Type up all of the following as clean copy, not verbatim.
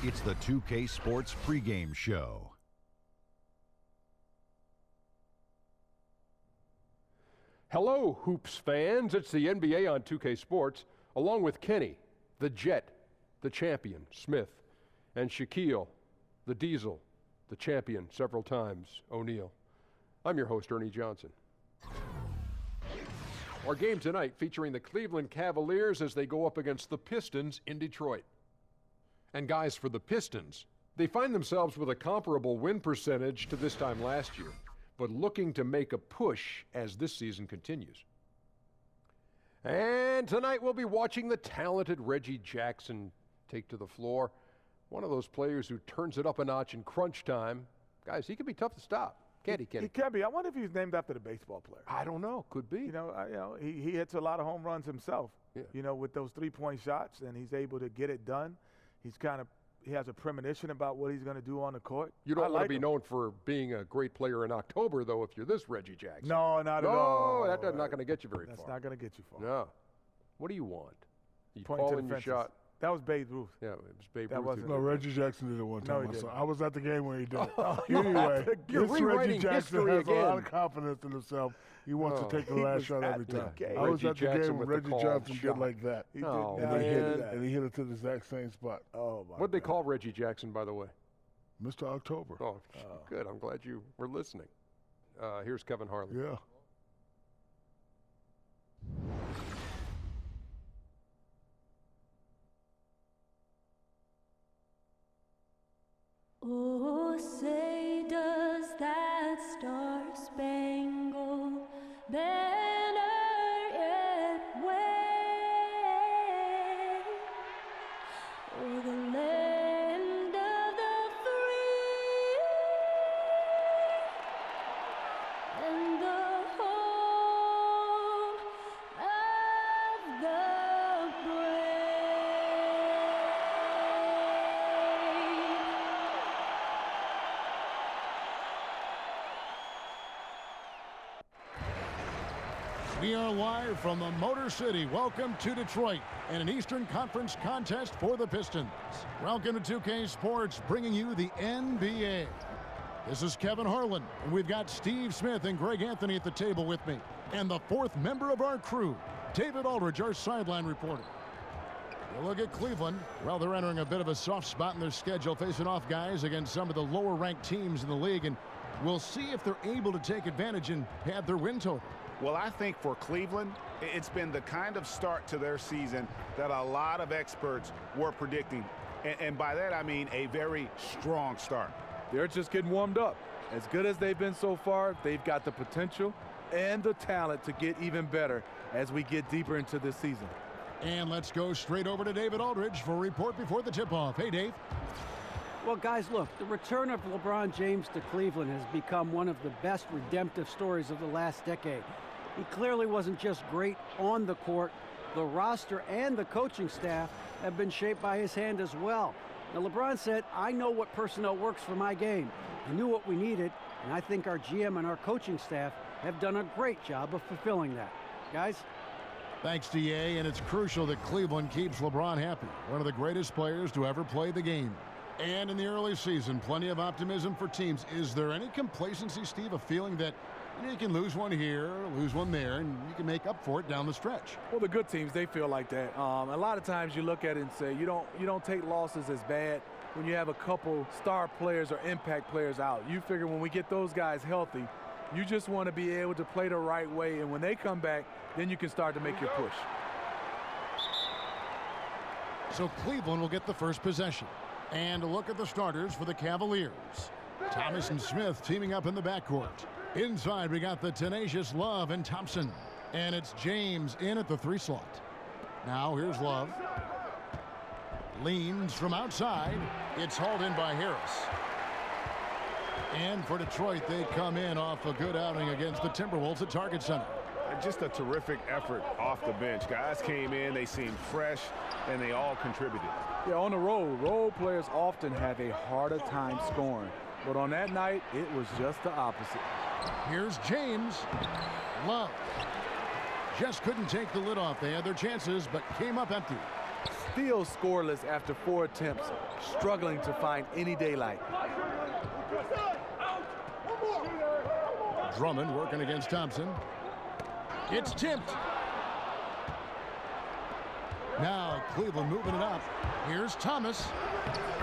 It's the 2K Sports pregame show. Hello, Hoops fans. It's the NBA on 2K Sports, along with Kenny, the Jet, the champion, Smith, and Shaquille, the Diesel, the champion several times, O'Neal. I'm your host, Ernie Johnson. Our game tonight featuring the Cleveland Cavaliers as they go up against the Pistons in Detroit. And guys, for the Pistons, they find themselves with a comparable win percentage to this time last year, but looking to make a push as this season continues. And tonight we'll be watching the talented Reggie Jackson take to the floor. One of those players who turns it up a notch in crunch time. Guys, he can be tough to stop. Can't he, Kenny? He can be. I wonder if he's named after the baseball player. I don't know. Could be. He hits a lot of home runs himself, with those three-point shots, and he's able to get it done. He has a premonition about what he's going to do on the court. You don't want to be known for being a great player in October, though, if you're this Reggie Jackson. No, not at all. No, that's not going to get you very far. That's not going to get you far. No. What do you want? You Point call to in the your shot. That was Babe Ruth. Yeah, it was Babe That Ruth. wasn't- No, Reggie Jackson did it one time. No, he didn't. I was at the game when he did it. You're Anyway, rewriting Reggie Jackson history has a lot of again. confidence in himself. He wants to take the He last was shot at every the time. game. I was Reggie at the Jackson game when with the Reggie called Johnson shot. did like that. He Oh, did And not he do hit it, that. and he hit it to the exact same spot. Oh, my What'd they God. call Reggie Jackson, by the way? Mr. October. Oh, good. I'm glad you were listening. Here's Kevin Harlan. Yeah. Oh, say does that star-spangled banner yet wave o'er the land of the free and the home of the brave? We are live from the Motor City. Welcome to Detroit and an Eastern Conference contest for the Pistons. Welcome to 2K Sports, bringing you the NBA. This is Kevin Harlan, and we've got Steve Smith and Greg Anthony at the table with me. And the fourth member of our crew, David Aldridge, our sideline reporter. You look at Cleveland. Well, they're entering a bit of a soft spot in their schedule, facing off guys against some of the lower-ranked teams in the league, and we'll see if they're able to take advantage and pad their win total. Well, I think for Cleveland, it's been the kind of start to their season that a lot of experts were predicting. And by that, I mean a very strong start. They're just getting warmed up. As good as they've been so far, they've got the potential and the talent to get even better as we get deeper into this season. And let's go straight over to David Aldridge for a report before the tip-off. Hey, Dave. Well, guys, look, the return of LeBron James to Cleveland has become one of the best redemptive stories of the last decade. He clearly wasn't just great on the court. The roster and the coaching staff have been shaped by his hand as well. Now, LeBron said, I know what personnel works for my game. I knew what we needed, and I think our GM and our coaching staff have done a great job of fulfilling that. Guys? Thanks, DA, and it's crucial that Cleveland keeps LeBron happy, one of the greatest players to ever play the game. And in the early season, plenty of optimism for teams. Is there any complacency, Steve, a feeling that you can lose one here, lose one there, and you can make up for it down the stretch? Well, the good teams, they feel like that. A lot of times you look at it and say you don't take losses as bad when you have a couple star players or impact players out. You figure when we get those guys healthy, you just want to be able to play the right way, and when they come back, then you can start to make your push. So Cleveland will get the first possession. And a look at the starters for the Cavaliers. Thomas and Smith teaming up in the backcourt. Inside, we got the tenacious Love and Thompson. And it's James in at the 3 slot. Now here's Love. Leans from outside. It's hauled in by Harris. And for Detroit, they come in off a good outing against the Timberwolves at Target Center. Just a terrific effort off the bench. Guys came in, they seemed fresh, and they all contributed. Yeah, on the road, role players often have a harder time scoring. But on that night, it was just the opposite. Here's James. Love. Just couldn't take the lid off. They had their chances, but came up empty. still scoreless after 4 attempts, struggling to find any daylight. Drummond working against Thompson. It's tipped. Now Cleveland moving it up. Here's Thomas.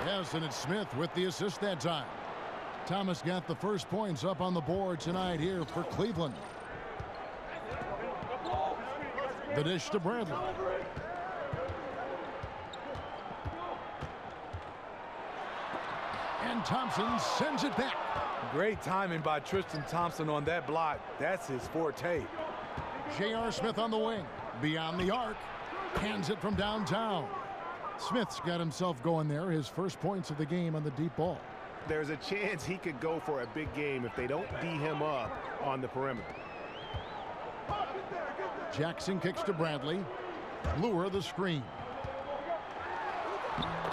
Yes, and it's Smith with the assist that time. Thomas got the first points up on the board tonight here for Cleveland. The dish to Bradley. And Thompson sends it back. Great timing by Tristan Thompson on that block. That's his forte. J.R. Smith on the wing. Beyond the arc. Hands it from downtown. Smith's got himself going there. His first points of the game on the deep ball. There's a chance he could go for a big game if they don't D him up on the perimeter. Jackson kicks to Bradley. Lure the screen.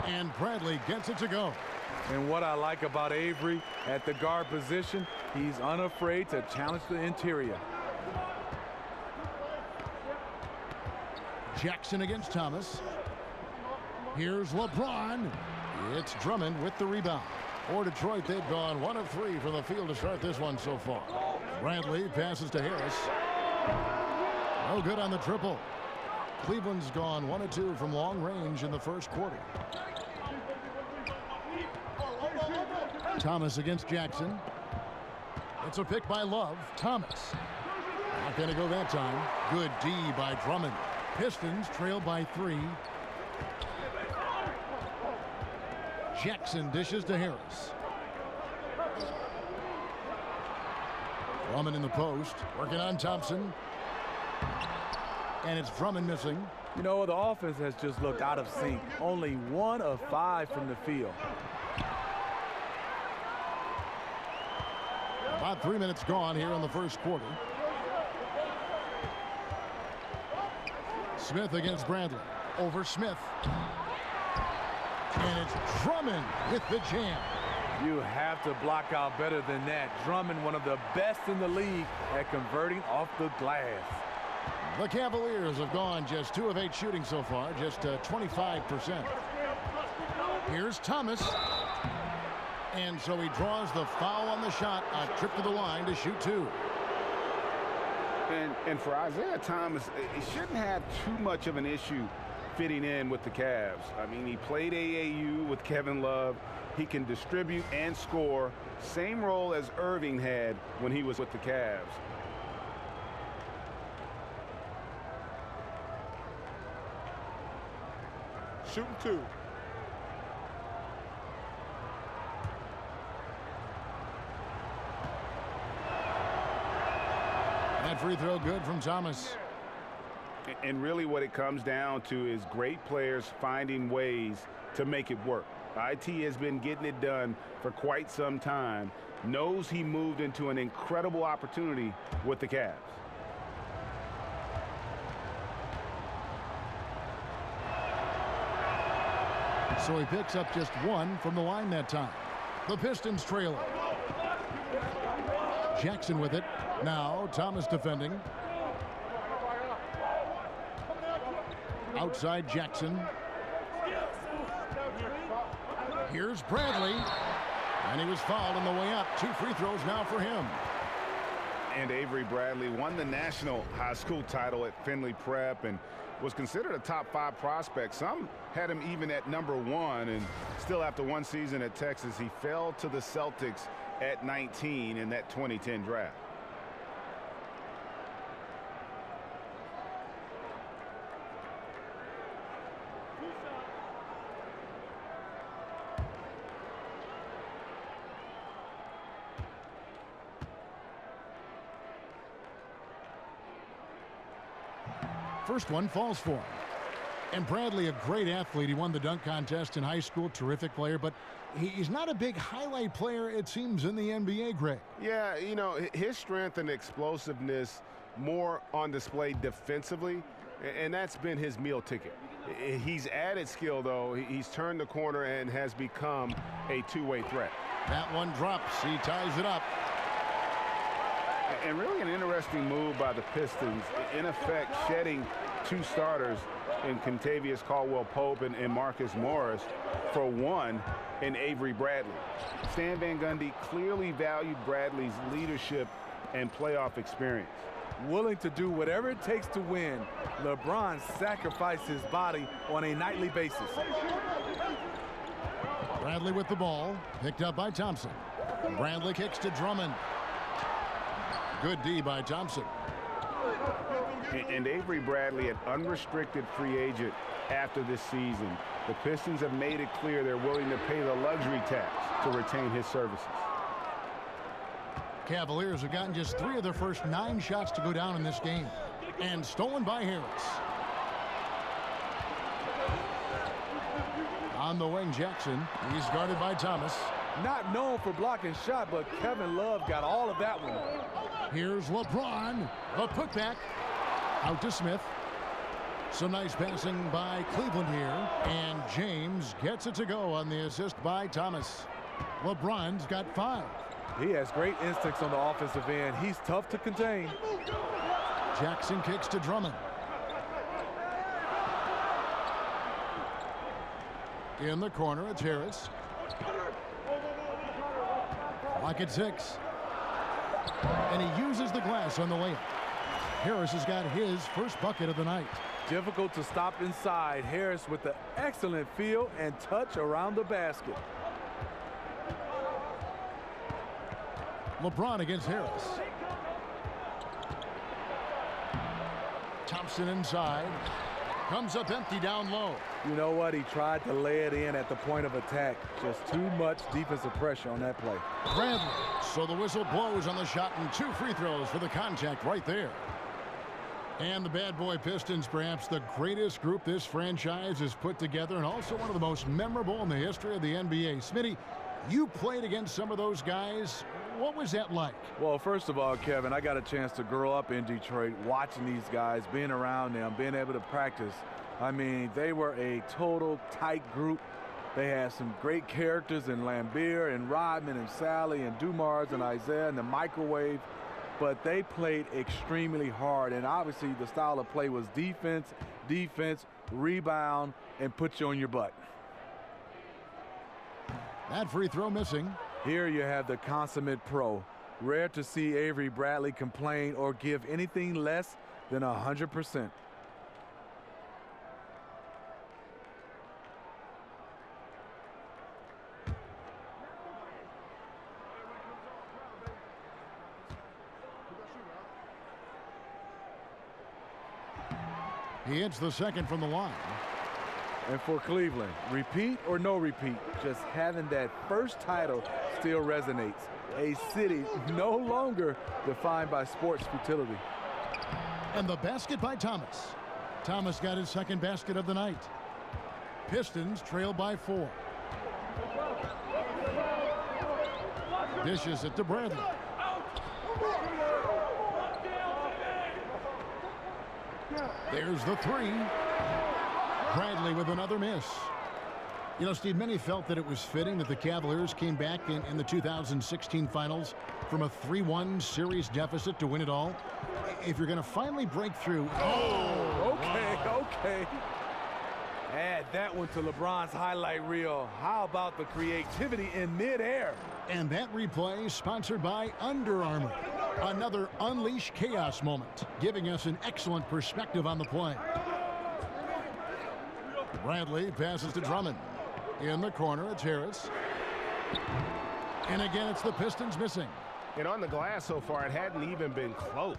And Bradley gets it to go. And what I like about Avery at the guard position, he's unafraid to challenge the interior. Jackson against Thomas. Here's LeBron. It's Drummond with the rebound. For Detroit, they've gone 1 of 3 from the field to start this one so far. Bradley passes to Harris. No good on the triple. Cleveland's gone 1 of 2 from long range in the first quarter. Thomas against Jackson. It's a pick by Love. Thomas. Not going to go that time. Good D by Drummond. Pistons trail by 3. Jackson dishes to Harris. Drummond in the post. Working on Thompson. And it's Drummond missing. You know, the offense has just looked out of sync. Only 1 of 5 from the field. About 3 minutes gone here in the first quarter. Smith against Bradley. Over Smith. And it's Drummond with the jam. You have to block out better than that. Drummond, one of the best in the league at converting off the glass. The Cavaliers have gone just 2 of 8 shooting so far, just 25%. Here's Thomas. And so he draws the foul on the shot, a trip to the line to shoot 2. And for Isaiah Thomas, he shouldn't have too much of an issue fitting in with the Cavs. I mean, he played AAU with Kevin Love. He can distribute and score. Same role as Irving had when he was with the Cavs. Shooting 2. That free throw good from Thomas. And really what it comes down to is great players finding ways to make it work. IT has been getting it done for quite some time. Knows he moved into an incredible opportunity with the Cavs. So he picks up just 1 from the line that time. The Pistons trail it. Jackson with it. Now Thomas defending. Outside Jackson. Here's Bradley. And he was fouled on the way up. 2 free throws now for him. And Avery Bradley won the national high school title at Findlay Prep and was considered a top 5 prospect. Some had him even at number 1, and still after 1 season at Texas, he fell to the Celtics at 19 in that 2010 draft. First one falls for him. And Bradley, a great athlete. He won the dunk contest in high school. Terrific player, but he's not a big highlight player, it seems, in the NBA, Greg. Yeah, you know, his strength and explosiveness more on display defensively, and that's been his meal ticket. He's added skill, though. He's turned the corner and has become a two-way threat. That one drops. He ties it up. And really an interesting move by the Pistons, in effect shedding 2 starters in Contavious Caldwell-Pope and Marcus Morris for one in Avery Bradley. Stan Van Gundy clearly valued Bradley's leadership and playoff experience. Willing to do whatever it takes to win, LeBron sacrificed his body on a nightly basis. Bradley with the ball, picked up by Thompson. Bradley kicks to Drummond. Good D by Thompson. And Avery Bradley, an unrestricted free agent after this season. The Pistons have made it clear they're willing to pay the luxury tax to retain his services. Cavaliers have gotten just 3 of their first 9 shots to go down in this game. And stolen by Harris. On the wing, Jackson. He's guarded by Thomas. Not known for blocking shot, but Kevin Love got all of that one. Here's LeBron. The putback. Out to Smith. Some nice passing by Cleveland here. And James gets it to go on the assist by Thomas. LeBron's got 5. He has great instincts on the offensive end. He's tough to contain. Jackson kicks to Drummond. In the corner, it's Harris. Clock at 6. And he uses the glass on the layup. Harris has got his first bucket of the night. Difficult to stop inside. Harris with the excellent feel and touch around the basket. LeBron against Harris. Thompson inside. Comes up empty down low. You know what? He tried to lay it in at the point of attack. Just too much defensive pressure on that play. Bradley. So the whistle blows on the shot and 2 free throws for the contact right there. And the bad boy Pistons, perhaps the greatest group this franchise has put together and also one of the most memorable in the history of the NBA. Smitty, you played against some of those guys. What was that like? Well, first of all, Kevin, I got a chance to grow up in Detroit, watching these guys, being around them, being able to practice. I mean, they were a total tight group. They had some great characters in Lambeer and Rodman and Sally and Dumars and Isaiah and the microwave. But they played extremely hard, and obviously the style of play was defense, defense, rebound, and put you on your butt. That free throw missing. Here you have the consummate pro. Rare to see Avery Bradley complain or give anything less than 100%. He hits the second from the line. And for Cleveland, repeat or no repeat, just having that first title still resonates. A city no longer defined by sports futility. And the basket by Thomas. Thomas got his second basket of the night. Pistons trail by 4. Dishes it to Bradley. There's the 3. Bradley with another miss. You know, Steve, many felt that it was fitting that the Cavaliers came back in the 2016 finals from a 3-1 series deficit to win it all. If you're going to finally break through... Oh, okay. Add that one to LeBron's highlight reel. How about the creativity in midair? And that replay sponsored by Under Armour. Another Unleash Chaos moment, giving us an excellent perspective on the play. Bradley passes to Drummond. In the corner, it's Harris. And again, it's the Pistons missing. And on the glass so far, it hadn't even been close.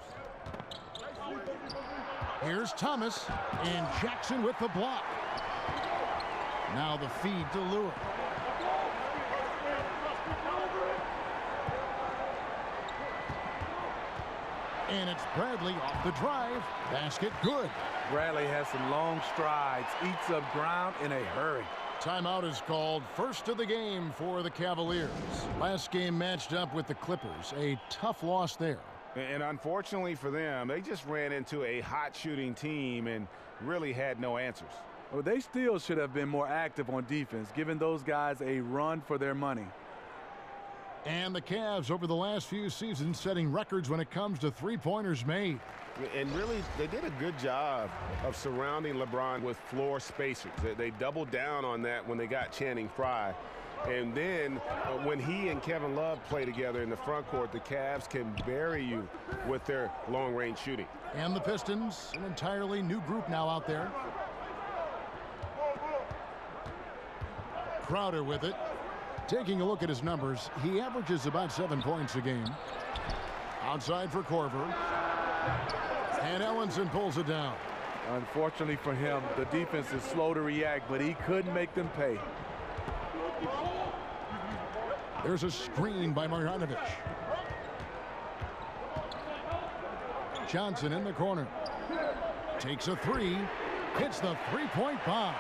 Here's Thomas, and Jackson with the block. Now the feed to Lewis. And it's Bradley off the drive. Basket good. Bradley has some long strides, eats up ground in a hurry. Timeout is called. First of the game for the Cavaliers. Last game matched up with the Clippers. A tough loss there. And unfortunately for them, they just ran into a hot shooting team and really had no answers. Well, they still should have been more active on defense, giving those guys a run for their money. And the Cavs over the last few seasons setting records when it comes to three-pointers made. And really, they did a good job of surrounding LeBron with floor spacers. They doubled down on that when they got Channing Frye. And then when he and Kevin Love play together in the front court, the Cavs can bury you with their long-range shooting. And the Pistons, an entirely new group now out there. Crowder with it. Taking a look at his numbers, he averages about 7 points a game. Outside for Korver. And Ellenson pulls it down. Unfortunately for him, the defense is slow to react, but he couldn't make them pay. There's a screen by Marjanovic. Johnson in the corner. Takes a three. Hits the three-point bomb.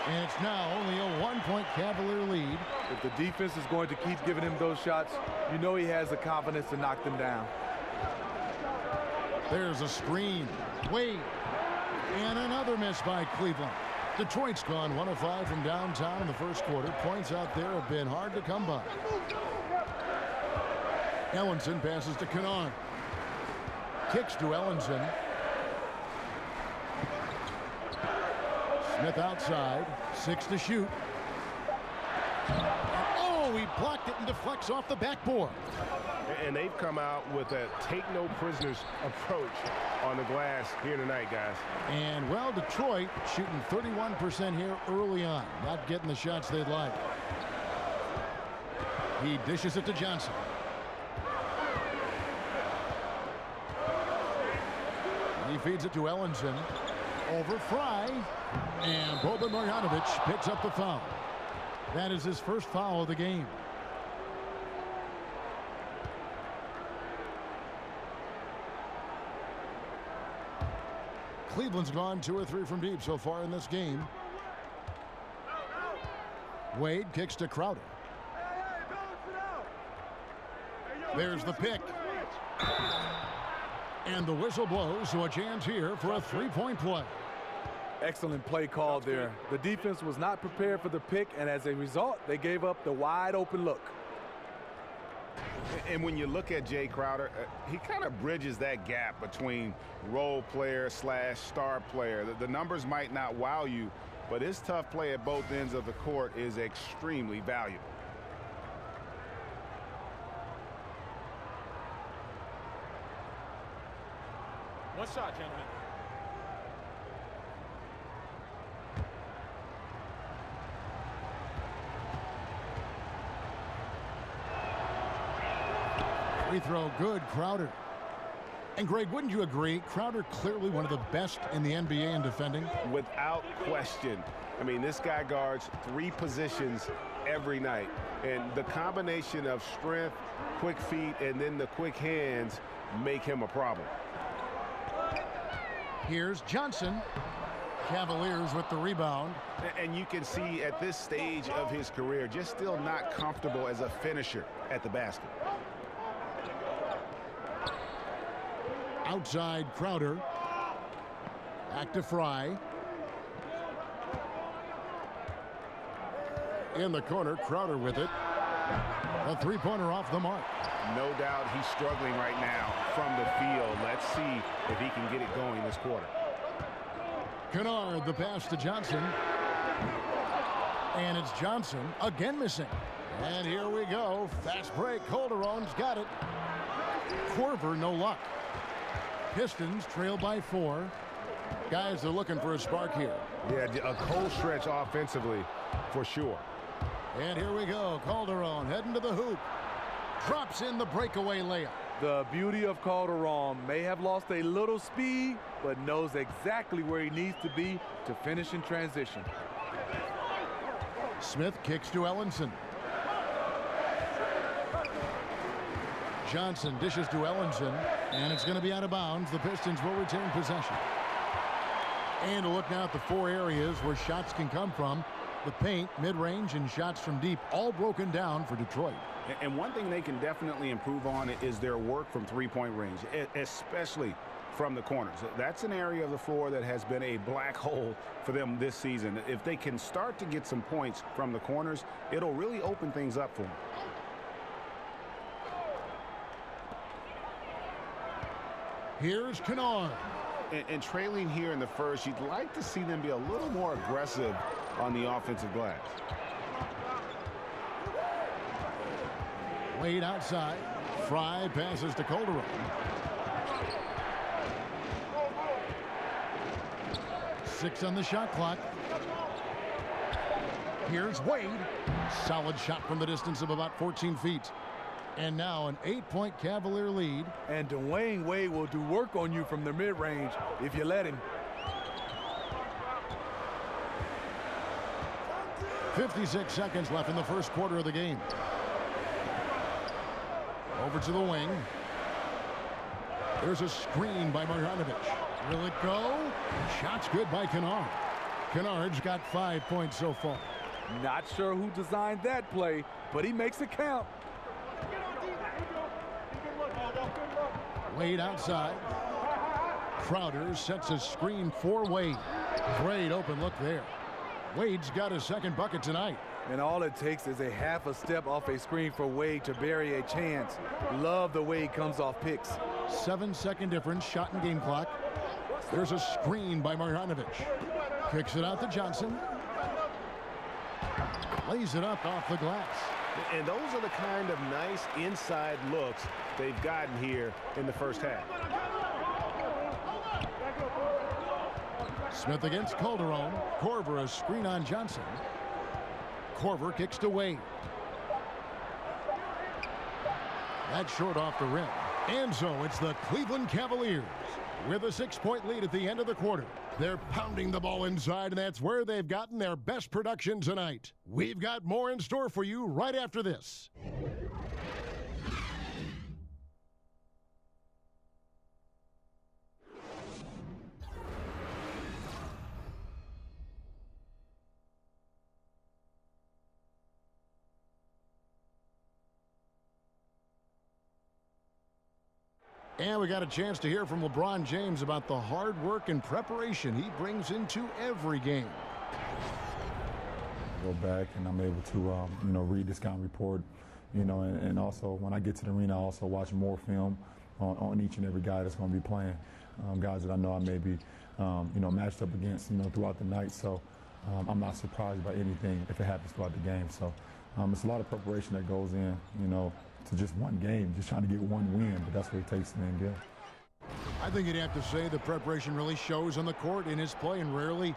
And it's now only a 1-point Cavalier lead. If the defense is going to keep giving him those shots, you know he has the confidence to knock them down. There's a screen. Wade. And another miss by Cleveland. Detroit's gone 1 of 5 from downtown in the first quarter. Points out there have been hard to come by. Ellenson passes to Kennard. Kicks to Ellenson. Smith outside. 6 to shoot. Oh, he blocked it and deflects off the backboard. And they've come out with a take-no-prisoners approach on the glass here tonight, guys. And, well, Detroit shooting 31% here early on. Not getting the shots they'd like. He dishes it to Johnson. He feeds it to Ellenson. Over Frye. And Boban Marjanovic picks up the foul. That is his first foul of the game. Cleveland's gone 2 or 3 from deep so far in this game. Wade kicks to Crowder. There's the pick. And the whistle blows, so a chance here for a 3-point play. Excellent play call there. The defense was not prepared for the pick, and as a result, they gave up the wide open look. And when you look at Jay Crowder, he kind of bridges that gap between role player / star player. The numbers might not wow you, but his tough play at both ends of the court is extremely valuable. One shot, gentlemen. Free throw good, Crowder. And Greg, wouldn't you agree, Crowder clearly one of the best in the NBA in defending? Without question. I mean, this guy guards 3 positions every night. And the combination of strength, quick feet, and then the quick hands make him a problem. Here's Johnson. Cavaliers with the rebound. And you can see at this stage of his career, just still not comfortable as a finisher at the basket. Outside Crowder. Back to Frye. In the corner, Crowder with it. A 3-pointer off the mark. No doubt he's struggling right now from the field. Let's see if he can get it going this quarter. Kennard, the pass to Johnson. And it's Johnson again missing. And here we go. Fast break. Calderon's got it. Korver, no luck. Pistons trail by 4. Guys are looking for a spark here. Yeah, a cold stretch offensively for sure. And here we go. Calderon heading to the hoop. Drops in the breakaway layup. The beauty of Calderon, may have lost a little speed, but knows exactly where he needs to be to finish in transition. Smith kicks to Ellenson. Johnson dishes to Ellenson, and it's going to be out of bounds. The Pistons will retain possession. And to look now at the 4 areas where shots can come from. The paint, mid-range, and shots from deep, all broken down for Detroit. And one thing they can definitely improve on is their work from 3-point range, especially from the corners. That's an area of the floor that has been a black hole for them this season. If they can start to get some points from the corners, it'll really open things up for them. Here's Kennard. And trailing here in the first, you'd like to see them be a little more aggressive on the offensive glass. Wade outside. Fry passes to Calderon. Six on the shot clock. Here's Wade. Solid shot from the distance of about 14 feet. And now an 8-point Cavalier lead. And Dwayne Wade will do work on you from the mid-range if you let him. 56 seconds left in the first quarter of the game. Over to the wing. There's a screen by Marjanovic. Will it go? Shot's good by Kennard. Kennard's got 5 points so far. Not sure who designed that play, but he makes it count. Wade outside. Crowder sets a screen for Wade. Great open look there. Wade's got his second bucket tonight. And all it takes is a half a step off a screen for Wade to bury a chance. Love the way he comes off picks. 7-second difference, shot and game clock. There's a screen by Marjanovic. Kicks it out to Johnson. Lays it up off the glass. And those are the kind of nice inside looks they've gotten here in the first half. Smith against Calderon. Korver a screen on Johnson. Korver kicks to Wade. That's short off the rim. And so it's the Cleveland Cavaliers with a 6-point lead at the end of the quarter. They're pounding the ball inside, and that's where they've gotten their best production tonight. We've got more in store for you right after this. And we got a chance to hear from LeBron James about the hard work and preparation he brings into every game. Go back and I'm able to, read the scouting report, and also when I get to the arena, I also watch more film on each and every guy that's going to be playing, guys that I know I may be, matched up against, throughout the night. So I'm not surprised by anything if it happens throughout the game. So it's a lot of preparation that goes in, to just one game, just trying to get one win, but that's what it takes in the NBA. I think you'd have to say the preparation really shows on the court in his play, and rarely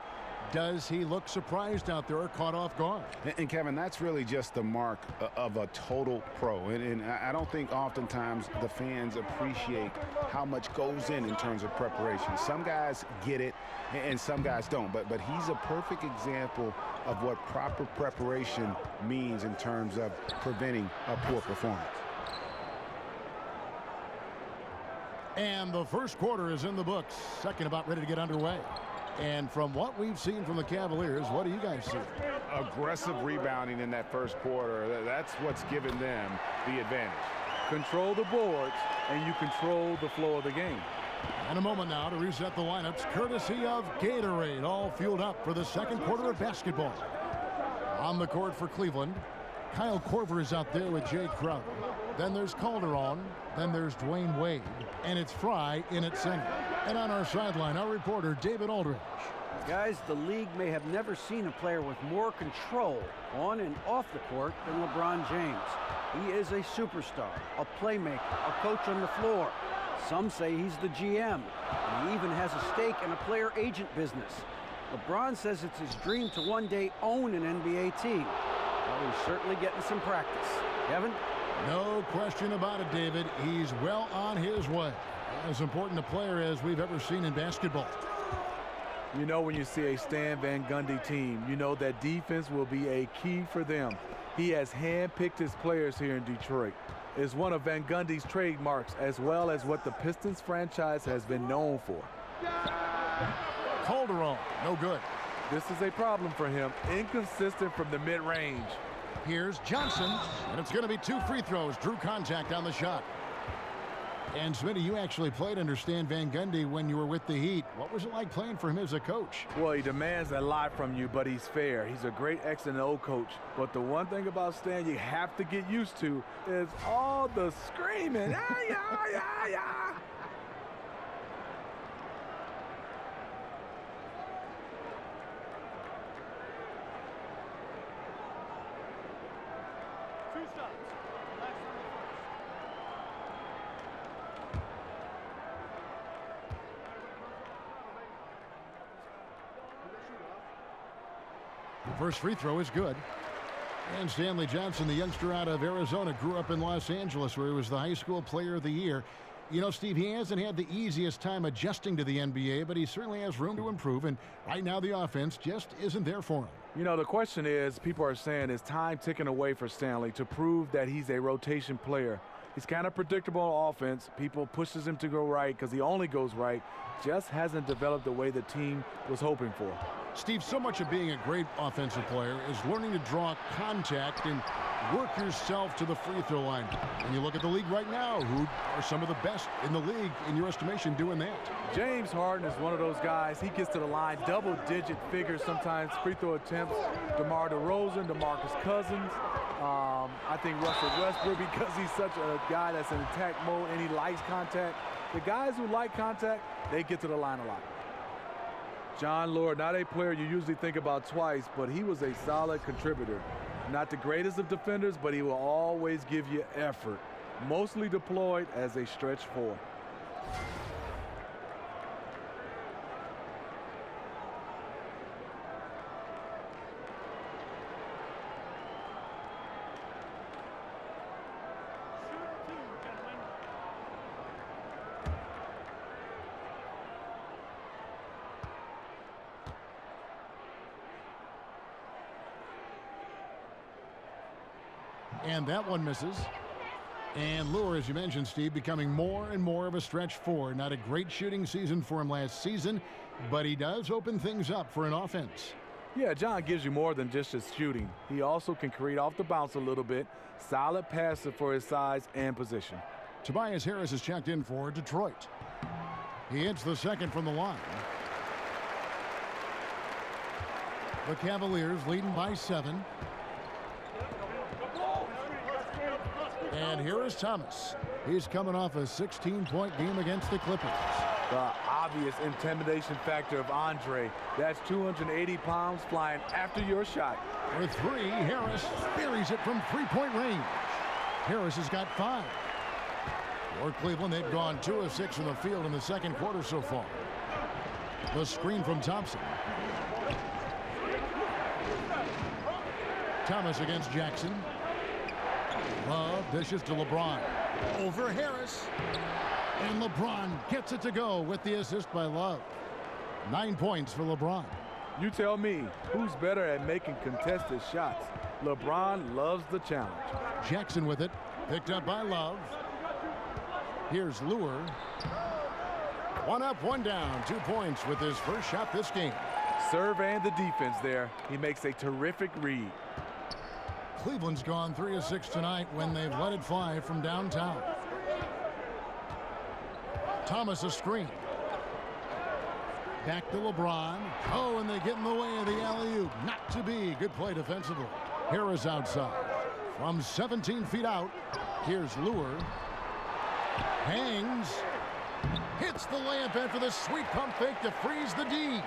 does he look surprised out there or caught off guard. And Kevin, that's really just the mark of a total pro. And I don't think oftentimes the fans appreciate how much goes in terms of preparation. Some guys get it and some guys don't. But he's a perfect example of what proper preparation means in terms of preventing a poor performance. And the first quarter is in the books. Second about ready to get underway. And from what we've seen from the Cavaliers, what do you guys see? Aggressive rebounding in that first quarter. That's what's given them the advantage. Control the boards, and you control the flow of the game. And a moment now to reset the lineups, courtesy of Gatorade, all fueled up for the second quarter of basketball. On the court for Cleveland, Kyle Korver is out there with Jay Crowder. Then there's Calderon. Then there's Dwayne Wade. And it's Fry in at center. And on our sideline, our reporter, David Aldridge. Guys, the league may have never seen a player with more control on and off the court than LeBron James. He is a superstar, a playmaker, a coach on the floor. Some say he's the GM, and he even has a stake in a player agent business. LeBron says it's his dream to one day own an NBA team. Well, he's certainly getting some practice. Kevin? No question about it, David. He's well on his way. As important a player as we've ever seen in basketball. You know, when you see a Stan Van Gundy team, you know that defense will be a key for them. He has handpicked his players here in Detroit. It's one of Van Gundy's trademarks, as well as what the Pistons franchise has been known for. Calderon, no good. This is a problem for him. Inconsistent from the mid-range. Here's Johnson, and it's going to be 2 free throws. Drew contact on the shot. And Smitty, you actually played under Stan Van Gundy when you were with the Heat. What was it like playing for him as a coach? Well, he demands a lot from you, but he's fair. He's a great X and O coach. But the one thing about Stan you have to get used to is all the screaming. The first free throw is good. And Stanley Johnson, the youngster out of Arizona, grew up in Los Angeles, where he was the high school player of the year. You know, Steve, he hasn't had the easiest time adjusting to the NBA, but he certainly has room to improve, and right now the offense just isn't there for him. You know, the question is, people are saying, is time ticking away for Stanley to prove that he's a rotation player? He's kind of predictable on offense. People pushes him to go right because he only goes right. Just hasn't developed the way the team was hoping for. Steve, so much of being a great offensive player is learning to draw contact and work yourself to the free throw line. And you look at the league right now, who are some of the best in the league, in your estimation, doing that? James Harden is one of those guys. He gets to the line, double-digit figures sometimes, free throw attempts. DeMar DeRozan, DeMarcus Cousins. I think Russell Westbrook, because he's such a guy that's in attack mode and he likes contact. The guys who like contact, they get to the line a lot. John Lord, not a player you usually think about twice, but he was a solid contributor. Not the greatest of defenders, but he will always give you effort. Mostly deployed as a stretch four. And that one misses. And Lure, as you mentioned, Steve, becoming more and more of a stretch four. Not a great shooting season for him last season, but he does open things up for an offense. Yeah, John gives you more than just his shooting. He also can create off the bounce a little bit. Solid passer for his size and position. Tobias Harris is checked in for Detroit. He hits the second from the line. The Cavaliers leading by 7. And here is Thomas. He's coming off a 16-point game against the Clippers. The obvious intimidation factor of Andre. That's 280 pounds flying after your shot. For 3, Harris buries it from 3-point range. Harris has got 5. For Cleveland, they've gone 2 of 6 from the field in the second quarter so far. The screen from Thompson. Thomas against Jackson. Love dishes to LeBron. Over Harris. And LeBron gets it to go with the assist by Love. 9 points for LeBron. You tell me, who's better at making contested shots? LeBron loves the challenge. Jackson with it. Picked up by Love. Here's Lure. 1 up, 1 down. 2 points with his first shot this game. Serve and the defense there. He makes a terrific read. Cleveland's gone 3 of 6 tonight when they've let it fly from downtown. Thomas a screen. Back to LeBron. Oh, and they get in the way of the alley-oop. Not to be. Good play defensively. Harris outside. From 17 feet out, here's Lure. Hangs. Hits the layup after the sweet pump fake to freeze the D.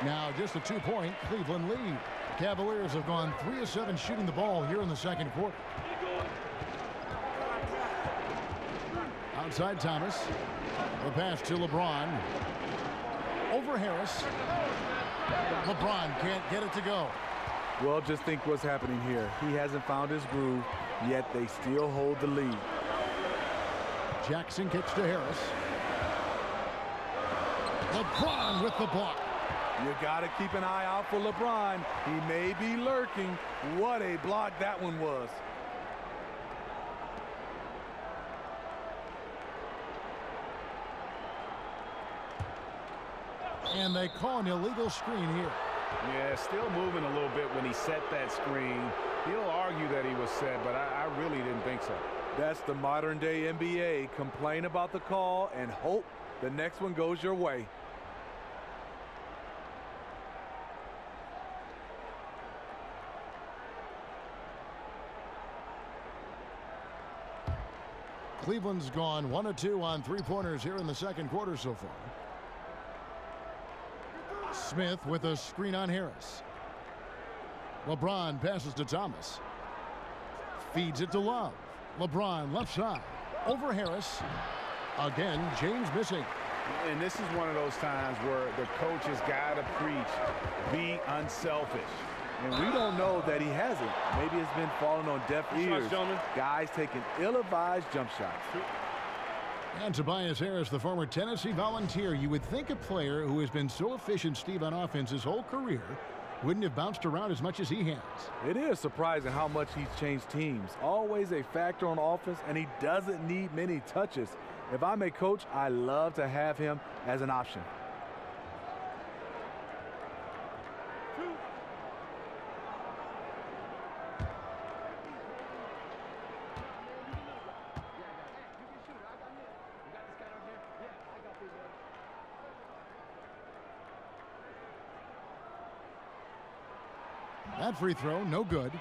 Now just a 2-point Cleveland lead. Cavaliers have gone 3 of 7 shooting the ball here in the second quarter. Outside Thomas. The pass to LeBron. Over Harris. LeBron can't get it to go. Well, just think what's happening here. He hasn't found his groove, yet they still hold the lead. Jackson kicks to Harris. LeBron with the block. You got to keep an eye out for LeBron. He may be lurking. What a block that one was. And they call an illegal screen here. Yeah, still moving a little bit when he set that screen. He'll argue that he was set, but I really didn't think so. That's the modern day NBA. Complain about the call and hope the next one goes your way. Cleveland's gone 1 of 2 on 3-pointers here in the second quarter so far. Smith with a screen on Harris. LeBron passes to Thomas. Feeds it to Love. LeBron left side. Over Harris. Again, James missing. And this is one of those times where the coach has got to preach, be unselfish. And we don't know that he hasn't. Maybe it's been falling on deaf ears. Guys taking ill-advised jump shots. And Tobias Harris, the former Tennessee Volunteer. You would think a player who has been so efficient, Steve, on offense his whole career wouldn't have bounced around as much as he has. It is surprising how much he's changed teams. Always a factor on offense, and he doesn't need many touches. If I'm a coach, I love to have him as an option. That free throw, no good.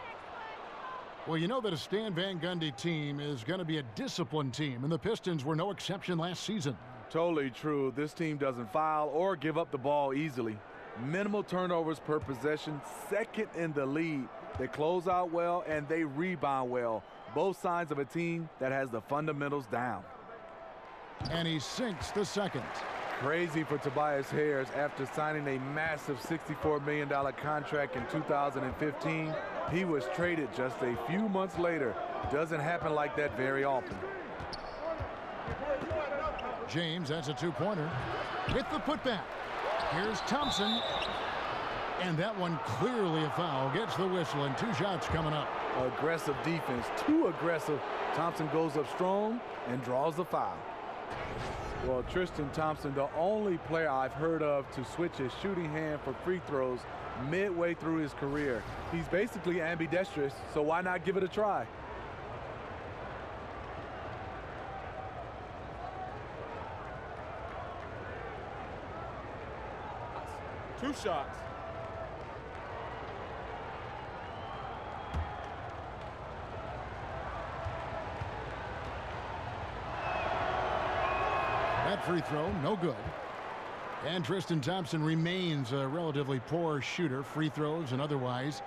Well, you know that a Stan Van Gundy team is going to be a disciplined team, and the Pistons were no exception last season. Totally true. This team doesn't foul or give up the ball easily. Minimal turnovers per possession, second in the league. They close out well and they rebound well. Both signs of a team that has the fundamentals down. And he sinks the second. Crazy for Tobias Harris after signing a massive $64 million contract in 2015. He was traded just a few months later. Doesn't happen like that very often. James, that's a two-pointer. With the putback. Here's Thompson. And that one clearly a foul. Gets the whistle and 2 shots coming up. Aggressive defense. Too aggressive. Thompson goes up strong and draws the foul. Well, Tristan Thompson, the only player I've heard of to switch his shooting hand for free throws midway through his career. He's basically ambidextrous, so why not give it a try? Two shots. That free throw, no good. And Tristan Thompson remains a relatively poor shooter, free throws and otherwise.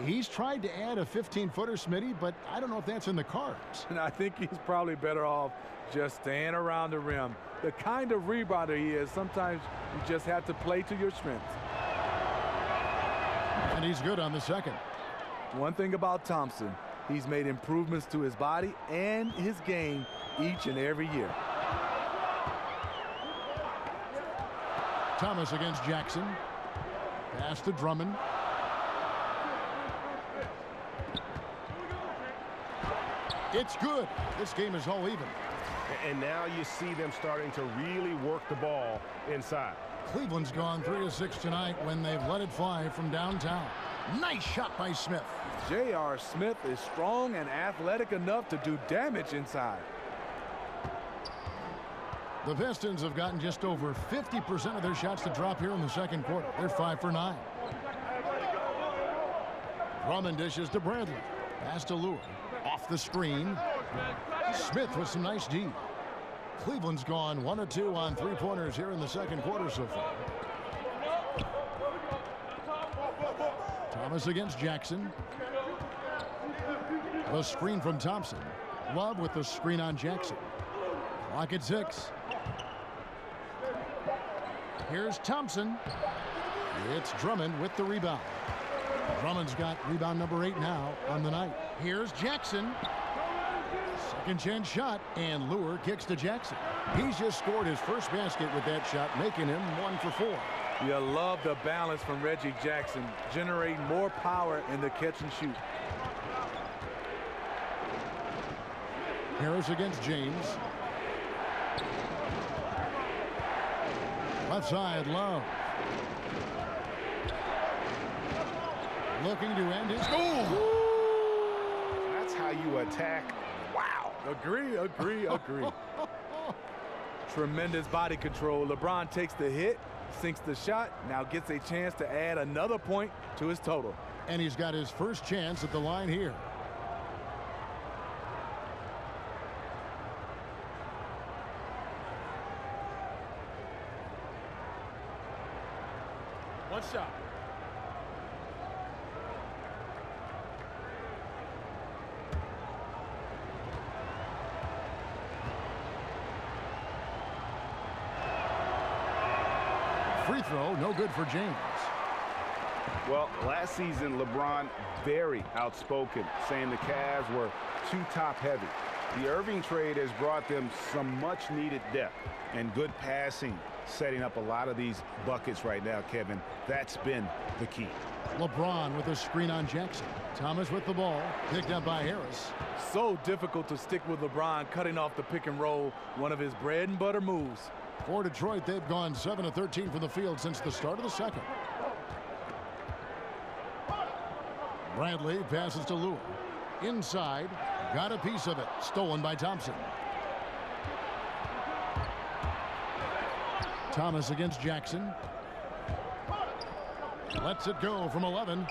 He's tried to add a 15-footer, Smitty, but I don't know if that's in the cards. And I think he's probably better off just staying around the rim. The kind of rebounder he is, sometimes you just have to play to your strengths. And he's good on the second. One thing about Thompson, he's made improvements to his body and his game each and every year. Thomas against Jackson. Pass to Drummond. It's good. This game is all even. And now you see them starting to really work the ball inside. Cleveland's gone 3 of 6 tonight when they've let it fly from downtown. Nice shot by Smith. J.R. Smith is strong and athletic enough to do damage inside. The Pistons have gotten just over 50% of their shots to drop here in the second quarter. They're 5 for 9. Drummond dishes to Bradley. Pass to Lure. Off the screen. Smith with some nice D. Cleveland's gone 1 of 2 on three-pointers here in the second quarter so far. Thomas against Jackson. The screen from Thompson. Love with the screen on Jackson. Clock at 6. Here's Thompson. It's Drummond with the rebound. Drummond's got rebound number 8 now on the night. Here's Jackson. Second chance shot, and Lure kicks to Jackson. He's just scored his first basket with that shot, making him 1 for 4. You love the balance from Reggie Jackson, generating more power in the catch and shoot. Harris against James. Left side, Love. Looking to end his goal. That's how you attack. Wow. Agree. Tremendous body control. LeBron takes the hit, sinks the shot, now gets a chance to add another point to his total. And he's got his first chance at the line here. One shot. free throw, no good for James. Well, last season, LeBron very outspoken, saying the Cavs were too top-heavy. The Irving trade has brought them some much-needed depth and good passing, setting up a lot of these buckets right now, Kevin. That's been the key. LeBron with a screen on Jackson. Thomas with the ball, picked up by Harris. So difficult to stick with LeBron, cutting off the pick and roll, one of his bread and butter moves. For Detroit, they've gone 7 of 13 from the field since the start of the second. Bradley passes to Lure. Inside, got a piece of it. Stolen by Thompson. Thomas against Jackson. Lets it go from 11.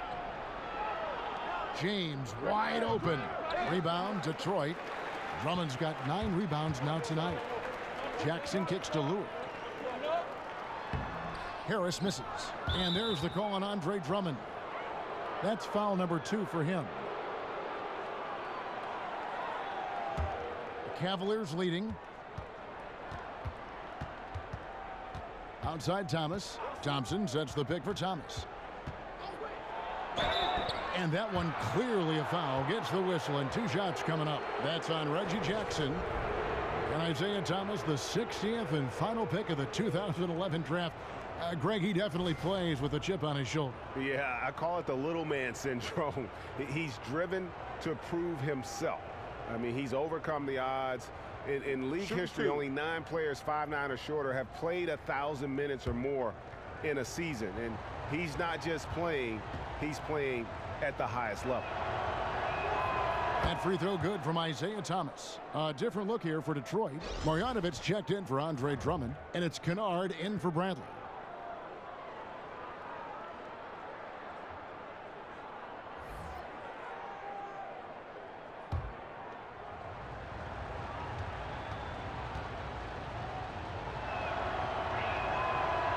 James wide open. Rebound, Detroit. Drummond's got 9 rebounds now tonight. Jackson kicks to Lure. Harris misses. And there's the call on Andre Drummond. That's foul number 2 for him. The Cavaliers leading. Outside Thomas. Thompson sets the pick for Thomas. And that one clearly a foul. Gets the whistle and 2 shots coming up. That's on Reggie Jackson. And Isaiah Thomas, the 60th and final pick of the 2011 draft. Greg, he definitely plays with a chip on his shoulder. Yeah, I call it the little man syndrome. He's driven to prove himself. I mean, he's overcome the odds. In league history, only 9 players 5'9" or shorter have played 1,000 minutes or more in a season. And he's not just playing, he's playing at the highest level. That free throw good from Isaiah Thomas. A different look here for Detroit. Marjanovic checked in for Andre Drummond, and it's Kennard in for Bradley.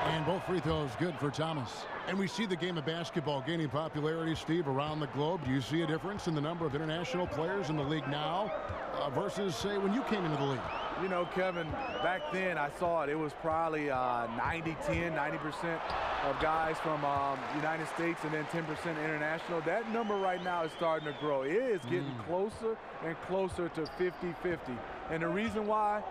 And both free throws good for Thomas. And we see the game of basketball gaining popularity, Steve, around the globe. Do you see a difference in the number of international players in the league now versus, say, when you came into the league? You know, Kevin, back then I saw it. It was probably 90-10, 90% of guys from United States and then 10% international. That number right now is starting to grow. It is getting closer and closer to 50-50. And the reason why,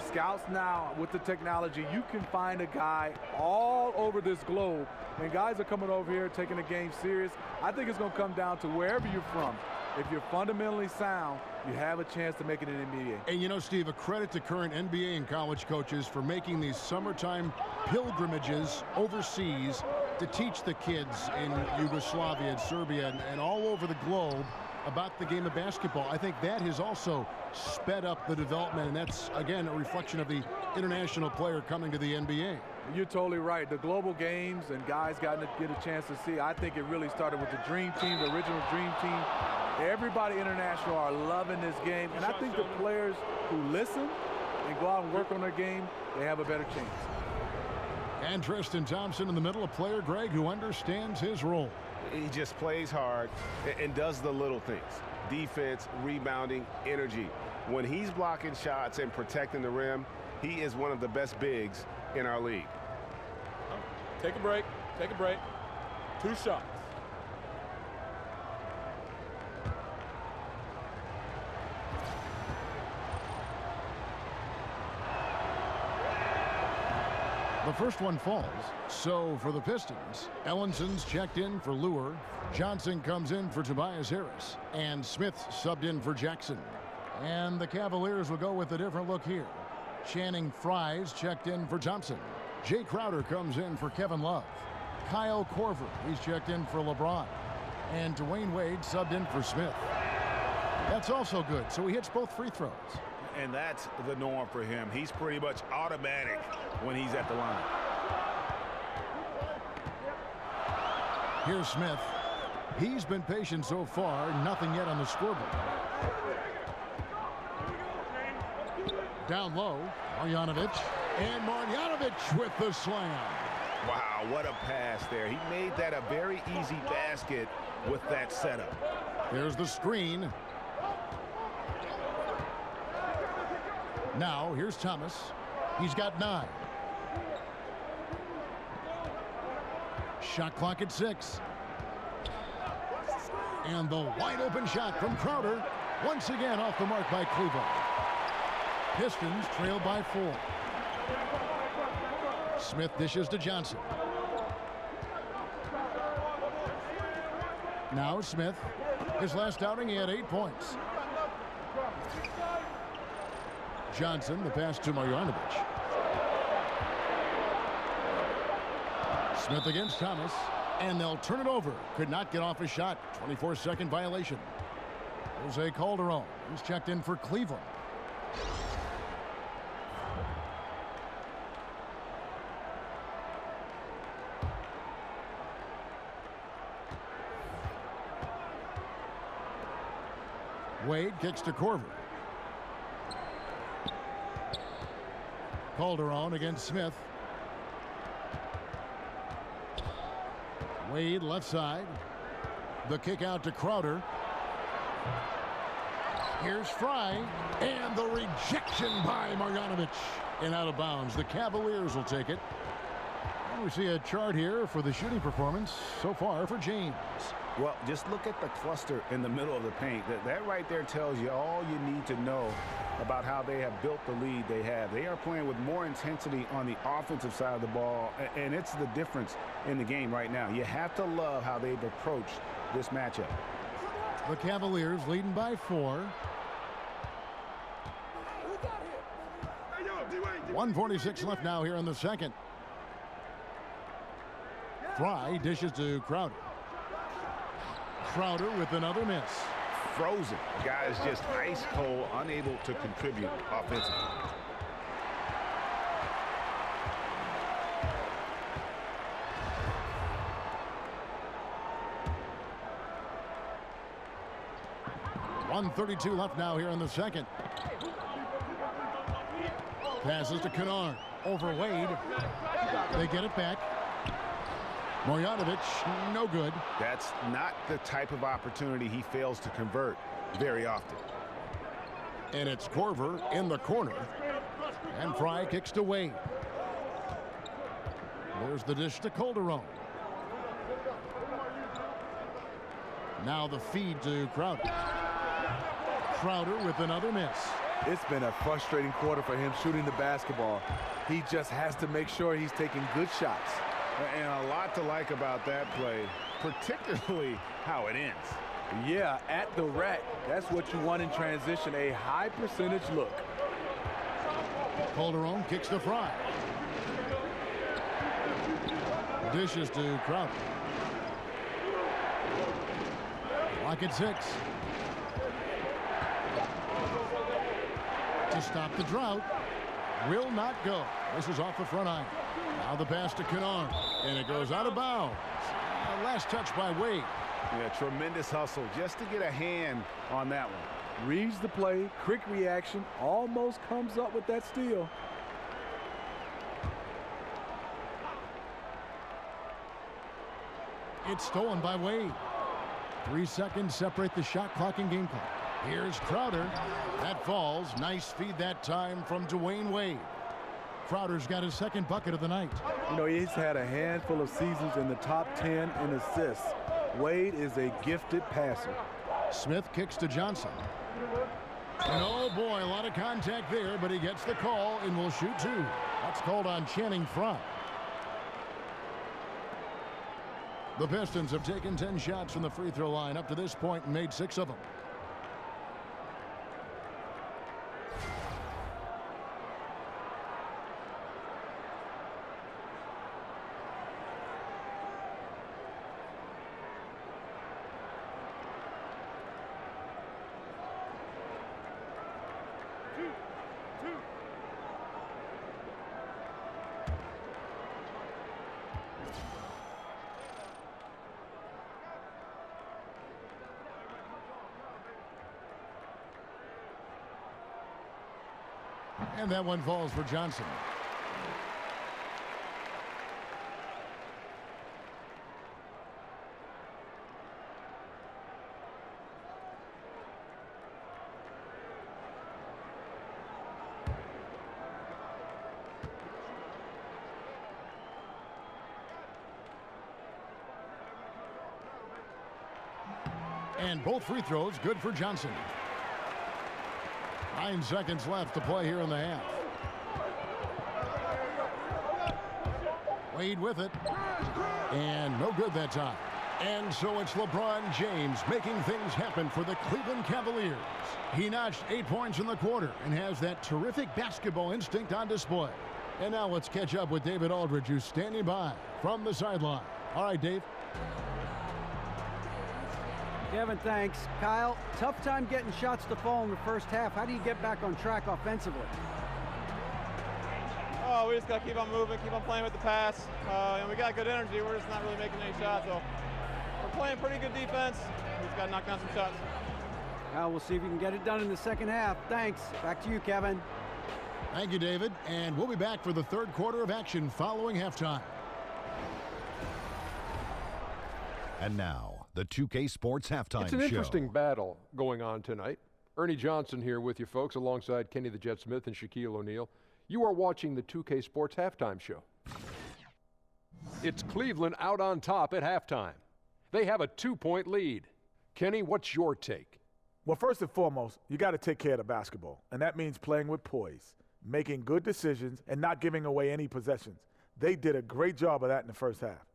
scouts now with the technology, you can find a guy all over this globe, and guys are coming over here taking the game serious. I think it's going to come down to wherever you're from. If you're fundamentally sound, you have a chance to make it in the NBA. And you know, Steve, a credit to current NBA and college coaches for making these summertime pilgrimages overseas to teach the kids in Yugoslavia and Serbia and all over the globe about the game of basketball. I think that has also sped up the development, and that's, again, a reflection of the international player coming to the NBA. You're totally right. The global games and guys got to get a chance to see. I think it really started with the Dream Team, the original Dream Team. Everybody international are loving this game, and I think the players who listen and go out and work on their game, they have a better chance. And Tristan Thompson in the middle, a player, Greg, who understands his role. He just plays hard and does the little things. Defense, rebounding, energy. When he's blocking shots and protecting the rim, he is one of the best bigs in our league. Take a break. Take a break. 2 shots. The first one falls. So for the Pistons, Ellinson's checked in for Lure. Johnson comes in for Tobias Harris. And Smith subbed in for Jackson. And the Cavaliers will go with a different look here. Channing Frye's checked in for Thompson. Jay Crowder comes in for Kevin Love. Kyle Korver, he's checked in for LeBron. And Dwayne Wade subbed in for Smith. That's also good. So he hits both free throws. And that's the norm for him. He's pretty much automatic when he's at the line. Here's Smith. He's been patient so far. Nothing yet on the scoreboard. Down low, Marjanovic. And Marjanovic with the slam. Wow, what a pass there. He made that a very easy basket with that setup. There's the screen. Now, here's Thomas. He's got 9. Shot clock at 6. And the wide open shot from Crowder. Once again off the mark by Cleveland. Pistons trail by 4. Smith dishes to Johnson. Now Smith. His last outing, he had 8 points. Johnson, the pass to Marjanovic. Smith against Thomas, and they'll turn it over. Could not get off a shot. 24-second violation. Jose Calderon, who's checked in for Cleveland. Wade kicks to Corver. Calderon against Smith. Wade left side. The kick out to Crowder. Here's Fry. And the rejection by Marjanovic. And out of bounds. The Cavaliers will take it. And we see a chart here for the shooting performance so far for James. Well, just look at the cluster in the middle of the paint. That right there tells you all you need to know about how they have built the lead they have. They are playing with more intensity on the offensive side of the ball, and it's the difference in the game right now. You have to love how they've approached this matchup. The Cavaliers leading by 4. 1:46 left now here in the second. Fry dishes to Crowder. Crowder with another miss. Frozen. Guys just ice cold, unable to contribute offensively. .132 left now here in the second. Passes to Kennard. Over Wade. They get it back. Marjanovic, no good. That's not the type of opportunity he fails to convert very often. And it's Corver in the corner. And Fry kicks to Wade. There's the dish to Calderon. Now the feed to Crowder. Crowder with another miss. It's been a frustrating quarter for him shooting the basketball. He just has to make sure he's taking good shots. And a lot to like about that play, particularly how it ends. Yeah, at the rack. That's what you want in transition, a high percentage look. Calderon kicks to Fry. Dishes to Crowder. Clock at 6. To stop the drought. Will not go. This is off the front iron. Now the pass to Kennard. And it goes out of bounds. Last touch by Wade. Yeah, tremendous hustle just to get a hand on that one. Reads the play, quick reaction, almost comes up with that steal. It's stolen by Wade. 3 seconds separate the shot clock and game clock. Here's Crowder. That falls. Nice feed that time from Dwayne Wade. Crowder's got his second bucket of the night. You know, he's had a handful of seasons in the top 10 in assists. Wade is a gifted passer. Smith kicks to Johnson. And oh boy, a lot of contact there, but he gets the call and will shoot 2. That's called on Channing Frye. The Pistons have taken 10 shots from the free throw line up to this point and made 6 of them. And that one falls for Johnson. And both free throws good for Johnson. 9 seconds left to play here in the half. Wade with it. And no good that time. And so it's LeBron James making things happen for the Cleveland Cavaliers. He notched 8 points in the quarter and has that terrific basketball instinct on display. And now let's catch up with David Aldridge, who's standing by from the sideline. All right, Dave. Kevin, thanks. Kyle, tough time getting shots to fall in the first half. How do you get back on track offensively? Oh, we just got to keep on moving, keep on playing with the pass. And we got good energy. We're just not really making any shots. So we're playing pretty good defense. We just got to knock down some shots. Well, we'll see if we can get it done in the second half. Thanks. Back to you, Kevin. Thank you, David. And we'll be back for the third quarter of action following halftime. And now, the 2K Sports Halftime Show. It's an interesting battle going on tonight. Ernie Johnson here with you folks, alongside Kenny the Jet Smith and Shaquille O'Neal. You are watching the 2K Sports Halftime Show. It's Cleveland out on top at halftime. They have a 2-point lead. Kenny, what's your take? Well, first and foremost, you got to take care of the basketball, and that means playing with poise, making good decisions, and not giving away any possessions. They did a great job of that in the first half.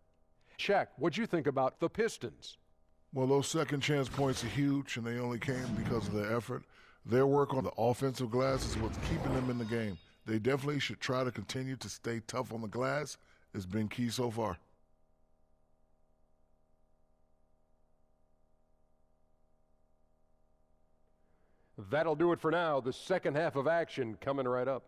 Shaq, what'd you think about the Pistons? Well, those second chance points are huge, and they only came because of their effort. Their work on the offensive glass is what's keeping them in the game. They definitely should try to continue to stay tough on the glass. It's been key so far. That'll do it for now. The second half of action coming right up.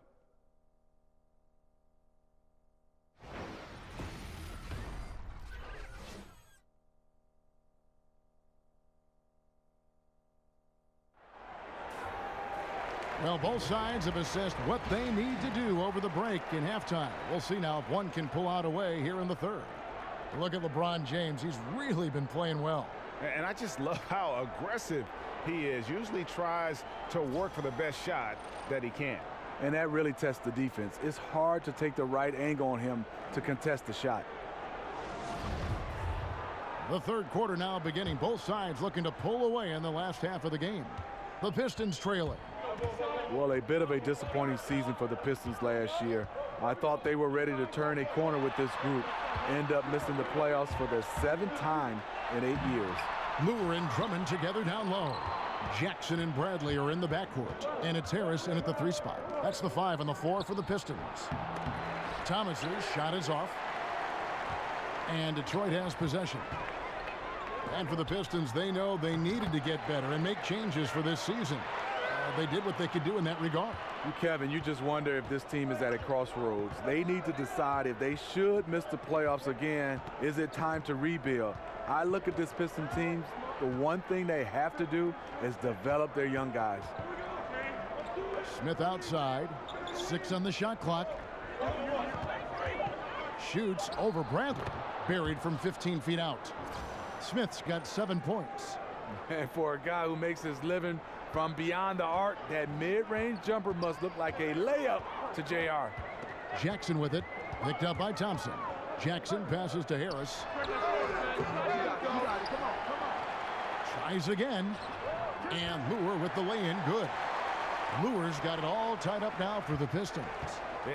Well, both sides have assessed what they need to do over the break in halftime. We'll see now if one can pull out a way here in the third. Look at LeBron James. He's really been playing well. And I just love how aggressive he is. Usually tries to work for the best shot that he can. And that really tests the defense. It's hard to take the right angle on him to contest the shot. The third quarter now beginning. Both sides looking to pull away in the last half of the game. The Pistons trailing. Well, a bit of a disappointing season for the Pistons last year. I thought they were ready to turn a corner with this group. End up missing the playoffs for the 7th time in 8 years. Lure and Drummond together down low. Jackson and Bradley are in the backcourt. And it's Harris in at the 3 spot. That's the 5 and the 4 for the Pistons. Thomas's shot is off. And Detroit has possession. And for the Pistons, they know they needed to get better and make changes for this season. They did what they could do in that regard. Kevin, you just wonder if this team is at a crossroads. They need to decide if they should miss the playoffs again. Is it time to rebuild? I look at this Piston team, the one thing they have to do is develop their young guys. Smith outside, 6 on the shot clock. Shoots over Bradley, buried from 15 feet out. Smith's got 7 points. And for a guy who makes his living from beyond the arc, that mid-range jumper must look like a layup to JR. Jackson with it, picked up by Thompson. Jackson passes to Harris. Tries again, and Lure with the lay-in, good. Lure's got it all tied up now for the Pistons.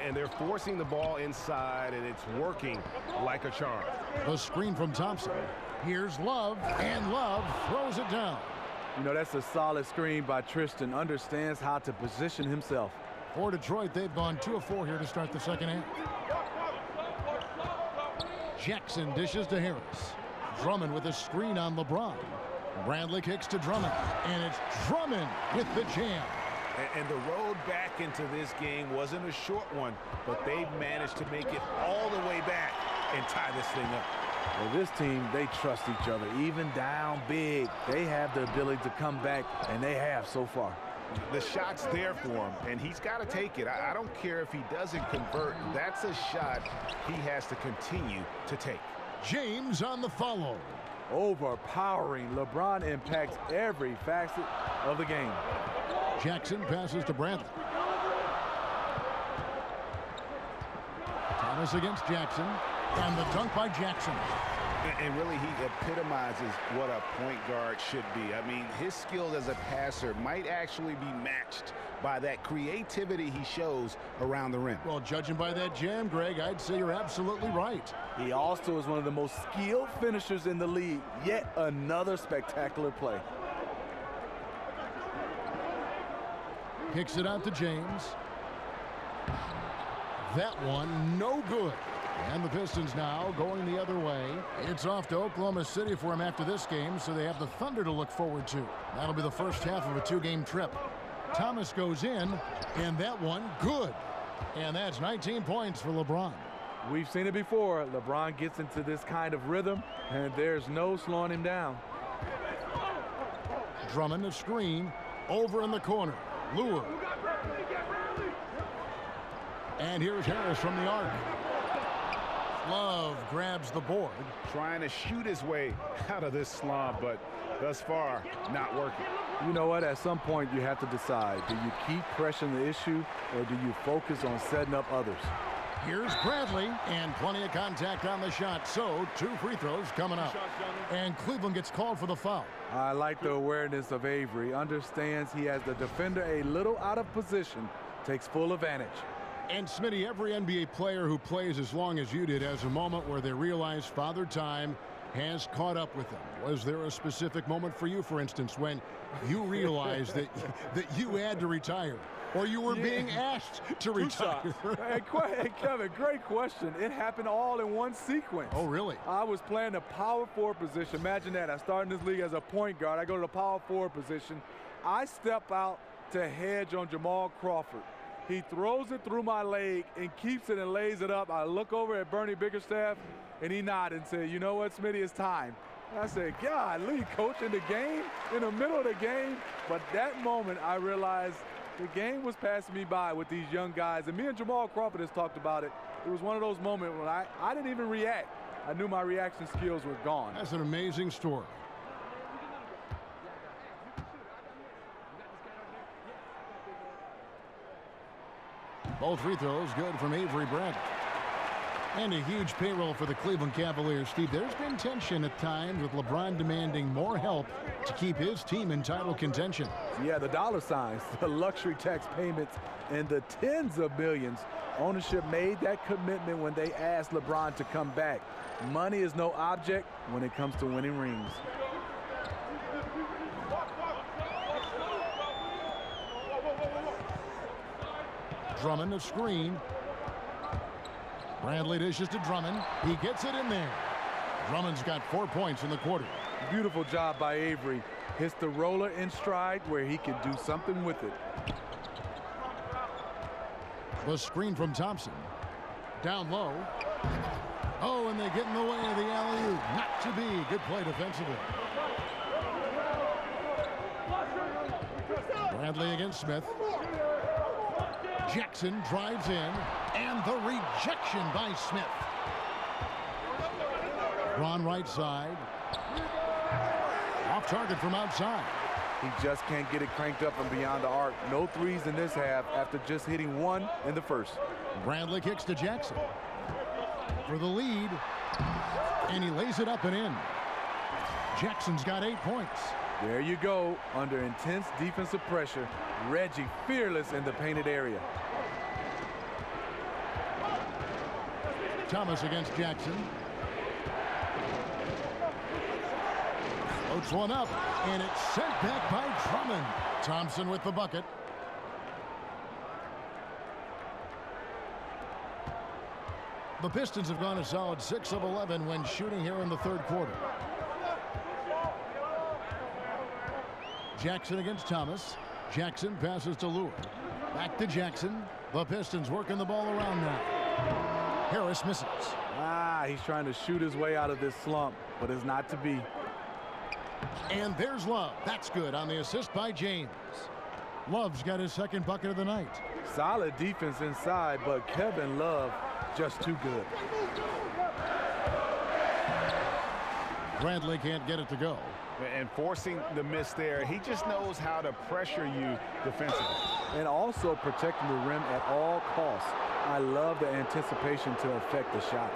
And they're forcing the ball inside, and it's working like a charm. The screen from Thompson. Here's Love, and Love throws it down. You know, that's a solid screen by Tristan. Understands how to position himself. For Detroit, they've gone 2 of 4 here to start the second half. Jackson dishes to Harris. Drummond with a screen on LeBron. Bradley kicks to Drummond, and it's Drummond with the jam. And the road back into this game wasn't a short one, but they've managed to make it all the way back and tie this thing up. Well, this team, they trust each other. Even down big, they have the ability to come back, and they have so far. The shot's there for him, and he's got to take it. I don't care if he doesn't convert. That's a shot he has to continue to take. James on the follow. Overpowering. LeBron impacts every facet of the game. Jackson passes to Bradley. Thomas against Jackson, and the dunk by Jackson. And really, he epitomizes what a point guard should be. I mean, his skills as a passer might actually be matched by that creativity he shows around the rim. Well, judging by that jam, Greg, I'd say you're absolutely right. He also is one of the most skilled finishers in the league. Yet another spectacular play. Kicks it out to James. That one, no good. And the Pistons now going the other way. It's off to Oklahoma City for him after this game, so they have the Thunder to look forward to. That'll be the first half of a 2-game trip. Thomas goes in, and that one, good. And that's 19 points for LeBron. We've seen it before. LeBron gets into this kind of rhythm, and there's no slowing him down. Drummond the screen, over in the corner. Lure. And here's Harris from the arc. Love grabs the board. Trying to shoot his way out of this slump, but thus far, not working. You know what? At some point, you have to decide. Do you keep pressing the issue, or do you focus on setting up others? Here's Bradley, and plenty of contact on the shot. So, 2 free throws coming up. And Cleveland gets called for the foul. I like the awareness of Avery. Understands he has the defender a little out of position. Takes full advantage. And Smitty, every NBA player who plays as long as you did has a moment where they realize Father Time has caught up with them. Was there a specific moment for you, for instance, when you realized that you had to retire, or you were being asked to retire? Hey, Kevin, great question. It happened all in one sequence. Oh, really? I was playing the power forward position. Imagine that. I started in this league as a point guard. I go to the power forward position. I step out to hedge on Jamal Crawford. He throws it through my leg and keeps it and lays it up. I look over at Bernie Bickerstaff, and he nodded and said, "You know what, Smitty, it's time." I said, "Golly, coach, in the game, in the middle of the game." But that moment, I realized the game was passing me by with these young guys. And me and Jamal Crawford has talked about it. It was one of those moments when I didn't even react. I knew my reaction skills were gone. That's an amazing story. Both free throws good from Avery Bradley. And a huge payroll for the Cleveland Cavaliers. Steve, there's been tension at times with LeBron demanding more help to keep his team in title contention. Yeah, the dollar signs, the luxury tax payments, and the tens of millions. Ownership made that commitment when they asked LeBron to come back. Money is no object when it comes to winning rings. Drummond a screen. Bradley dishes to Drummond. He gets it in there. Drummond's got 4 points in the quarter. Beautiful job by Avery. Hits the roller in stride where he can do something with it. The screen from Thompson. Down low. Oh, and they get in the way of the alley-oop. Not to be. Good play defensively. Bradley against Smith. Jackson drives in, and the rejection by Smith. Ron right side. Off target from outside. He just can't get it cranked up and beyond the arc. No threes in this half after just hitting one in the first. Bradley kicks to Jackson for the lead, and he lays it up and in. Jackson's got 8 points. There you go. Under intense defensive pressure, Reggie fearless in the painted area. Thomas against Jackson. Floats one up, and it's sent back by Drummond. Thompson with the bucket. The Pistons have gone a solid 6 of 11 when shooting here in the third quarter. Jackson against Thomas. Jackson passes to Lure. Back to Jackson. The Pistons working the ball around now. Harris misses. He's trying to shoot his way out of this slump, but it's not to be. And there's Love. That's good on the assist by James. Love's got his second bucket of the night. Solid defense inside, but Kevin Love just too good. Bradley can't get it to go. And forcing the miss there, he just knows how to pressure you defensively. And also protecting the rim at all costs. I love the anticipation to affect the shot.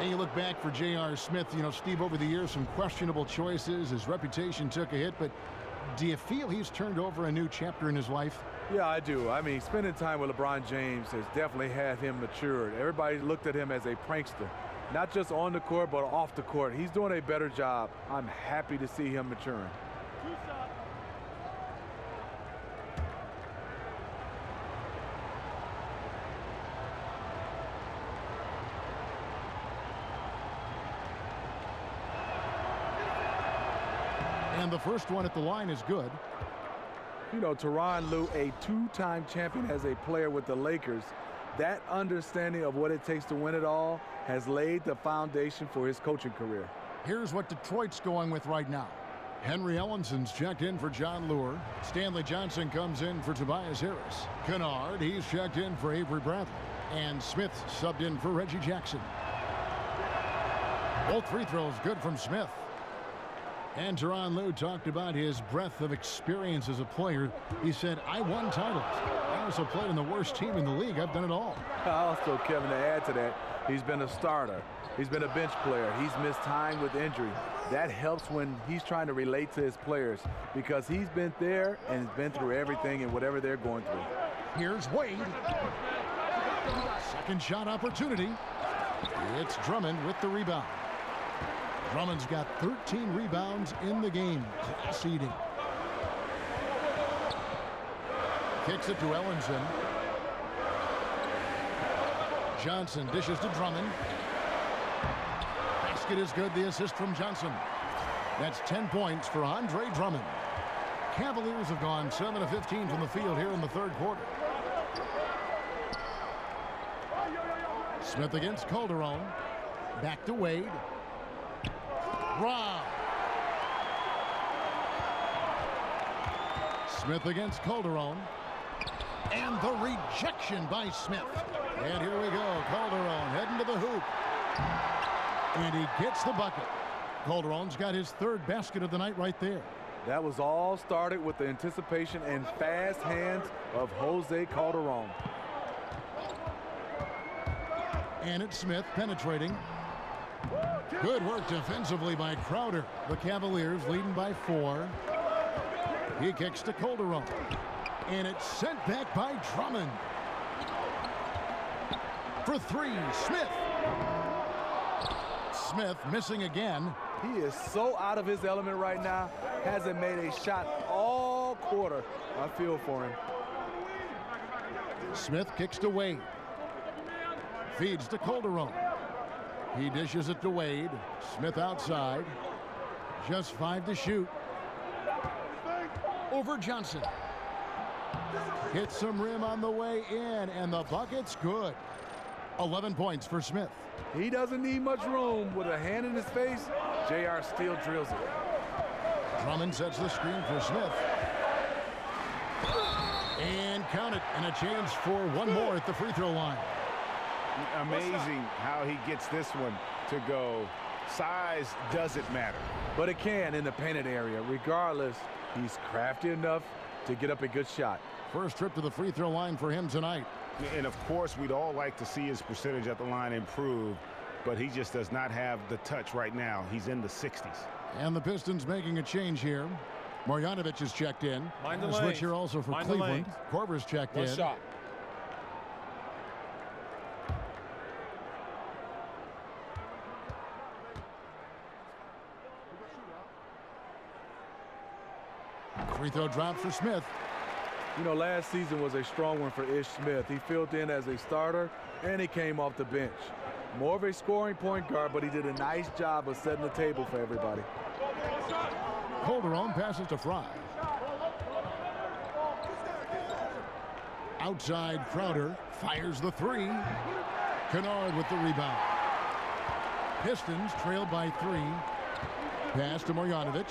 And you look back for J.R. Smith, you know, Steve, over the years, some questionable choices. His reputation took a hit, but do you feel he's turned over a new chapter in his life? Yeah, I do. I mean, spending time with LeBron James has definitely had him matured. Everybody looked at him as a prankster, not just on the court, but off the court. He's doing a better job. I'm happy to see him maturing. And the first one at the line is good. You know, Tyronn Lue, a two-time champion as a player with the Lakers, that understanding of what it takes to win it all has laid the foundation for his coaching career. Here's what Detroit's going with right now. Henry Ellenson's checked in for John Lure. Stanley Johnson comes in for Tobias Harris. Kennard, he's checked in for Avery Bradley. And Smith subbed in for Reggie Jackson. Both free throws good from Smith. And Tyronn Lue talked about his breadth of experience as a player. He said, I won titles. I also played in the worst team in the league. I've done it all. Also, Kevin, to add to that, he's been a starter. He's been a bench player. He's missed time with injury. That helps when he's trying to relate to his players because he's been there and has been through everything and whatever they're going through. Here's Wade. Second shot opportunity. It's Drummond with the rebound. Drummond's got 13 rebounds in the game. Class eating. Kicks it to Ellenson. Johnson dishes to Drummond. Basket is good. The assist from Johnson. That's 10 points for Andre Drummond. Cavaliers have gone 7 of 15 from the field here in the third quarter. Smith against Calderon. Back to Wade. Rob. Smith against Calderon. And the rejection by Smith. And here we go. Calderon heading to the hoop. And he gets the bucket. Calderon's got his third basket of the night right there. That was all started with the anticipation and fast hands of Jose Calderon. And it's Smith penetrating. Good work defensively by Crowder. The Cavaliers leading by 4. He kicks to Calderon. And it's sent back by Drummond. For 3, Smith. Smith missing again. He is so out of his element right now. Hasn't made a shot all quarter. I feel for him. Smith kicks to Wade. Feeds to Calderon. He dishes it to Wade. Smith outside. Just 5 to shoot. Over Johnson. Hits some rim on the way in, and the bucket's good. 11 points for Smith. He doesn't need much room. With a hand in his face, J.R. still drills it. Drummond sets the screen for Smith. And count it, and a chance for one more at the free throw line. Amazing how he gets this one to go. Size doesn't matter. But it can in the painted area. Regardless, he's crafty enough to get up a good shot. First trip to the free throw line for him tonight. And of course, we'd all like to see his percentage at the line improve, but he just does not have the touch right now. He's in the 60s. And the Pistons making a change here. Marjanovic is checked in. Mind the Switch lanes. here also for Mind the Cleveland. lanes. Korver's checked One in. shot. Free throw drop for Smith. You know, last season was a strong one for Ish Smith. He filled in as a starter, and he came off the bench. More of a scoring point guard, but he did a nice job of setting the table for everybody. Calderon passes to Fry. Outside Crowder fires the 3. Kennard with the rebound. Pistons trailed by 3. Pass to Marjanovic.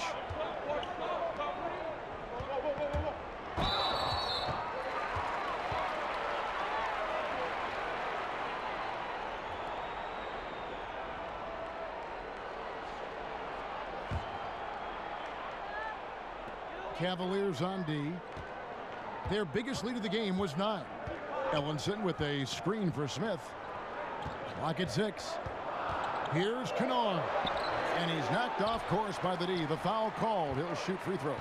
Cavaliers on D. Their biggest lead of the game was 9. Ellenson with a screen for Smith. Clock at 6. Here's Kennard. And he's knocked off course by the D. The foul called. He'll shoot free throws.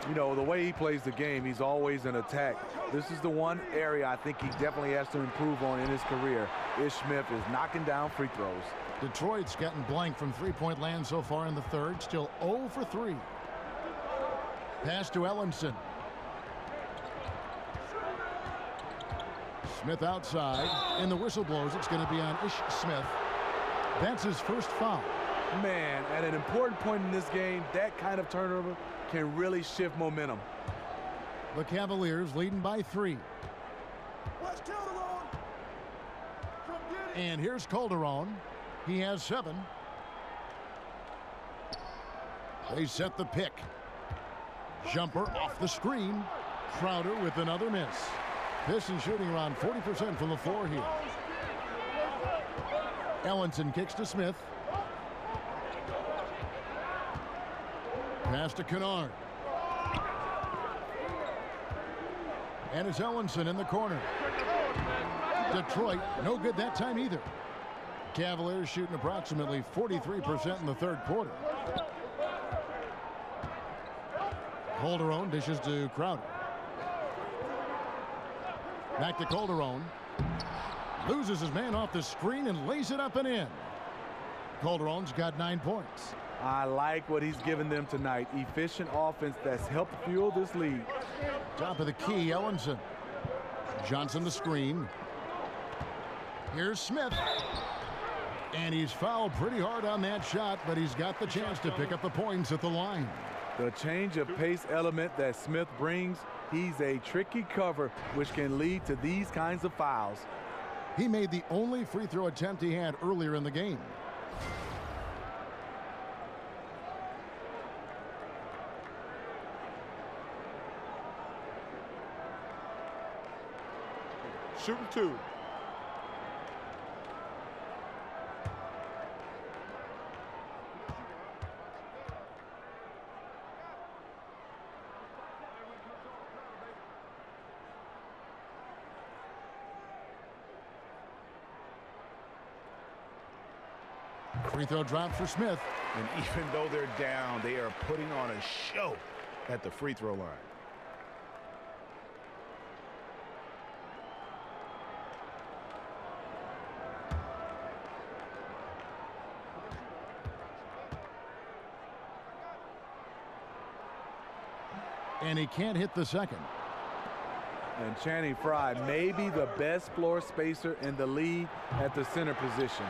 You know, the way he plays the game, he's always in attack. This is the one area I think he definitely has to improve on in his career. Ish Smith is knocking down free throws. Detroit's gotten blank from three-point land so far in the third. Still 0 for 3. Pass to Ellenson. Smith outside. And the whistle blows. It's going to be on Ish Smith. That's his first foul. Man, at an important point in this game, that kind of turnover can really shift momentum. The Cavaliers leading by 3. And here's Calderon. He has 7. They set the pick. Jumper off the screen. Crowder with another miss. Pistons shooting around 40% from the floor here. Ellenson kicks to Smith. Pass to Kennard. And it's Ellenson in the corner. Detroit, no good that time either. Cavaliers shooting approximately 43% in the third quarter. Calderon dishes to Crowder. Back to Calderon. Loses his man off the screen and lays it up and in. Calderon's got 9 points. I like what he's given them tonight. Efficient offense that's helped fuel this lead. Top of the key, Ellenson. Johnson the screen. Here's Smith. And he's fouled pretty hard on that shot, but he's got the chance to pick up the points at the line. The change of pace element that Smith brings, he's a tricky cover, which can lead to these kinds of fouls. He made the only free throw attempt he had earlier in the game. Shooting 2. Free throw drop for Smith. And even though they're down, they are putting on a show at the free throw line. And he can't hit the second. And Channing Frye may be the best floor spacer in the league at the center position.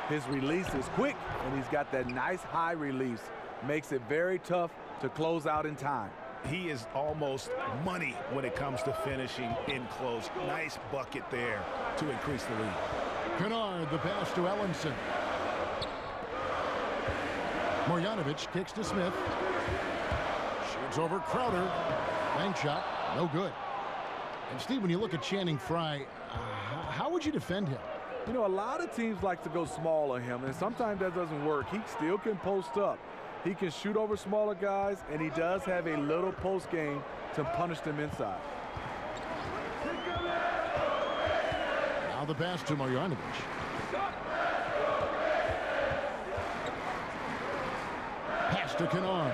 His release is quick, and he's got that nice high release. Makes it very tough to close out in time. He is almost money when it comes to finishing in close. Nice bucket there to increase the lead. Kennard, the pass to Ellenson. Marjanovic kicks to Smith. Shoots over Crowder. Bank shot, no good. And Steve, when you look at Channing Frye, how would you defend him? You know, a lot of teams like to go small on him, and sometimes that doesn't work. He still can post up. He can shoot over smaller guys, and he does have a little post game to punish them inside. Now the pass to Marjanovic. Pass to Kennard.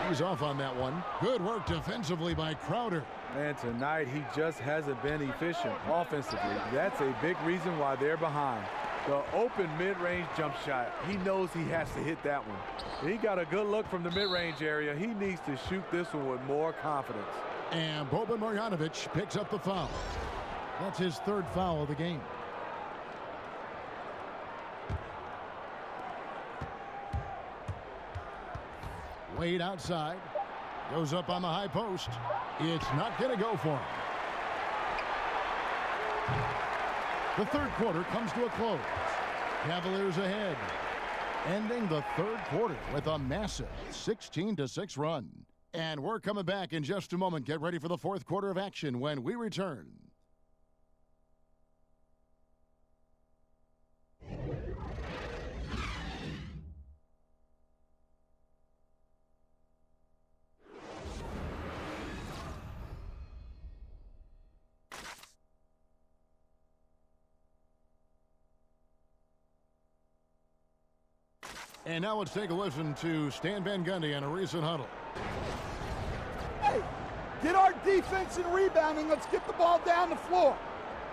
He's off on that one. Good work defensively by Crowder. And tonight he just hasn't been efficient offensively. That's a big reason why they're behind. The open mid-range jump shot. He knows he has to hit that one. He got a good look from the mid-range area. He needs to shoot this one with more confidence. And Boban Marjanovic picks up the foul. That's his third foul of the game. Wade outside. Goes up on the high post. It's not going to go for him. The third quarter comes to a close. Cavaliers ahead. Ending the third quarter with a massive 16-6 run. And we're coming back in just a moment. Get ready for the fourth quarter of action when we return. And now let's take a listen to Stan Van Gundy in a recent huddle. Hey, get our defense and rebounding. Let's get the ball down the floor.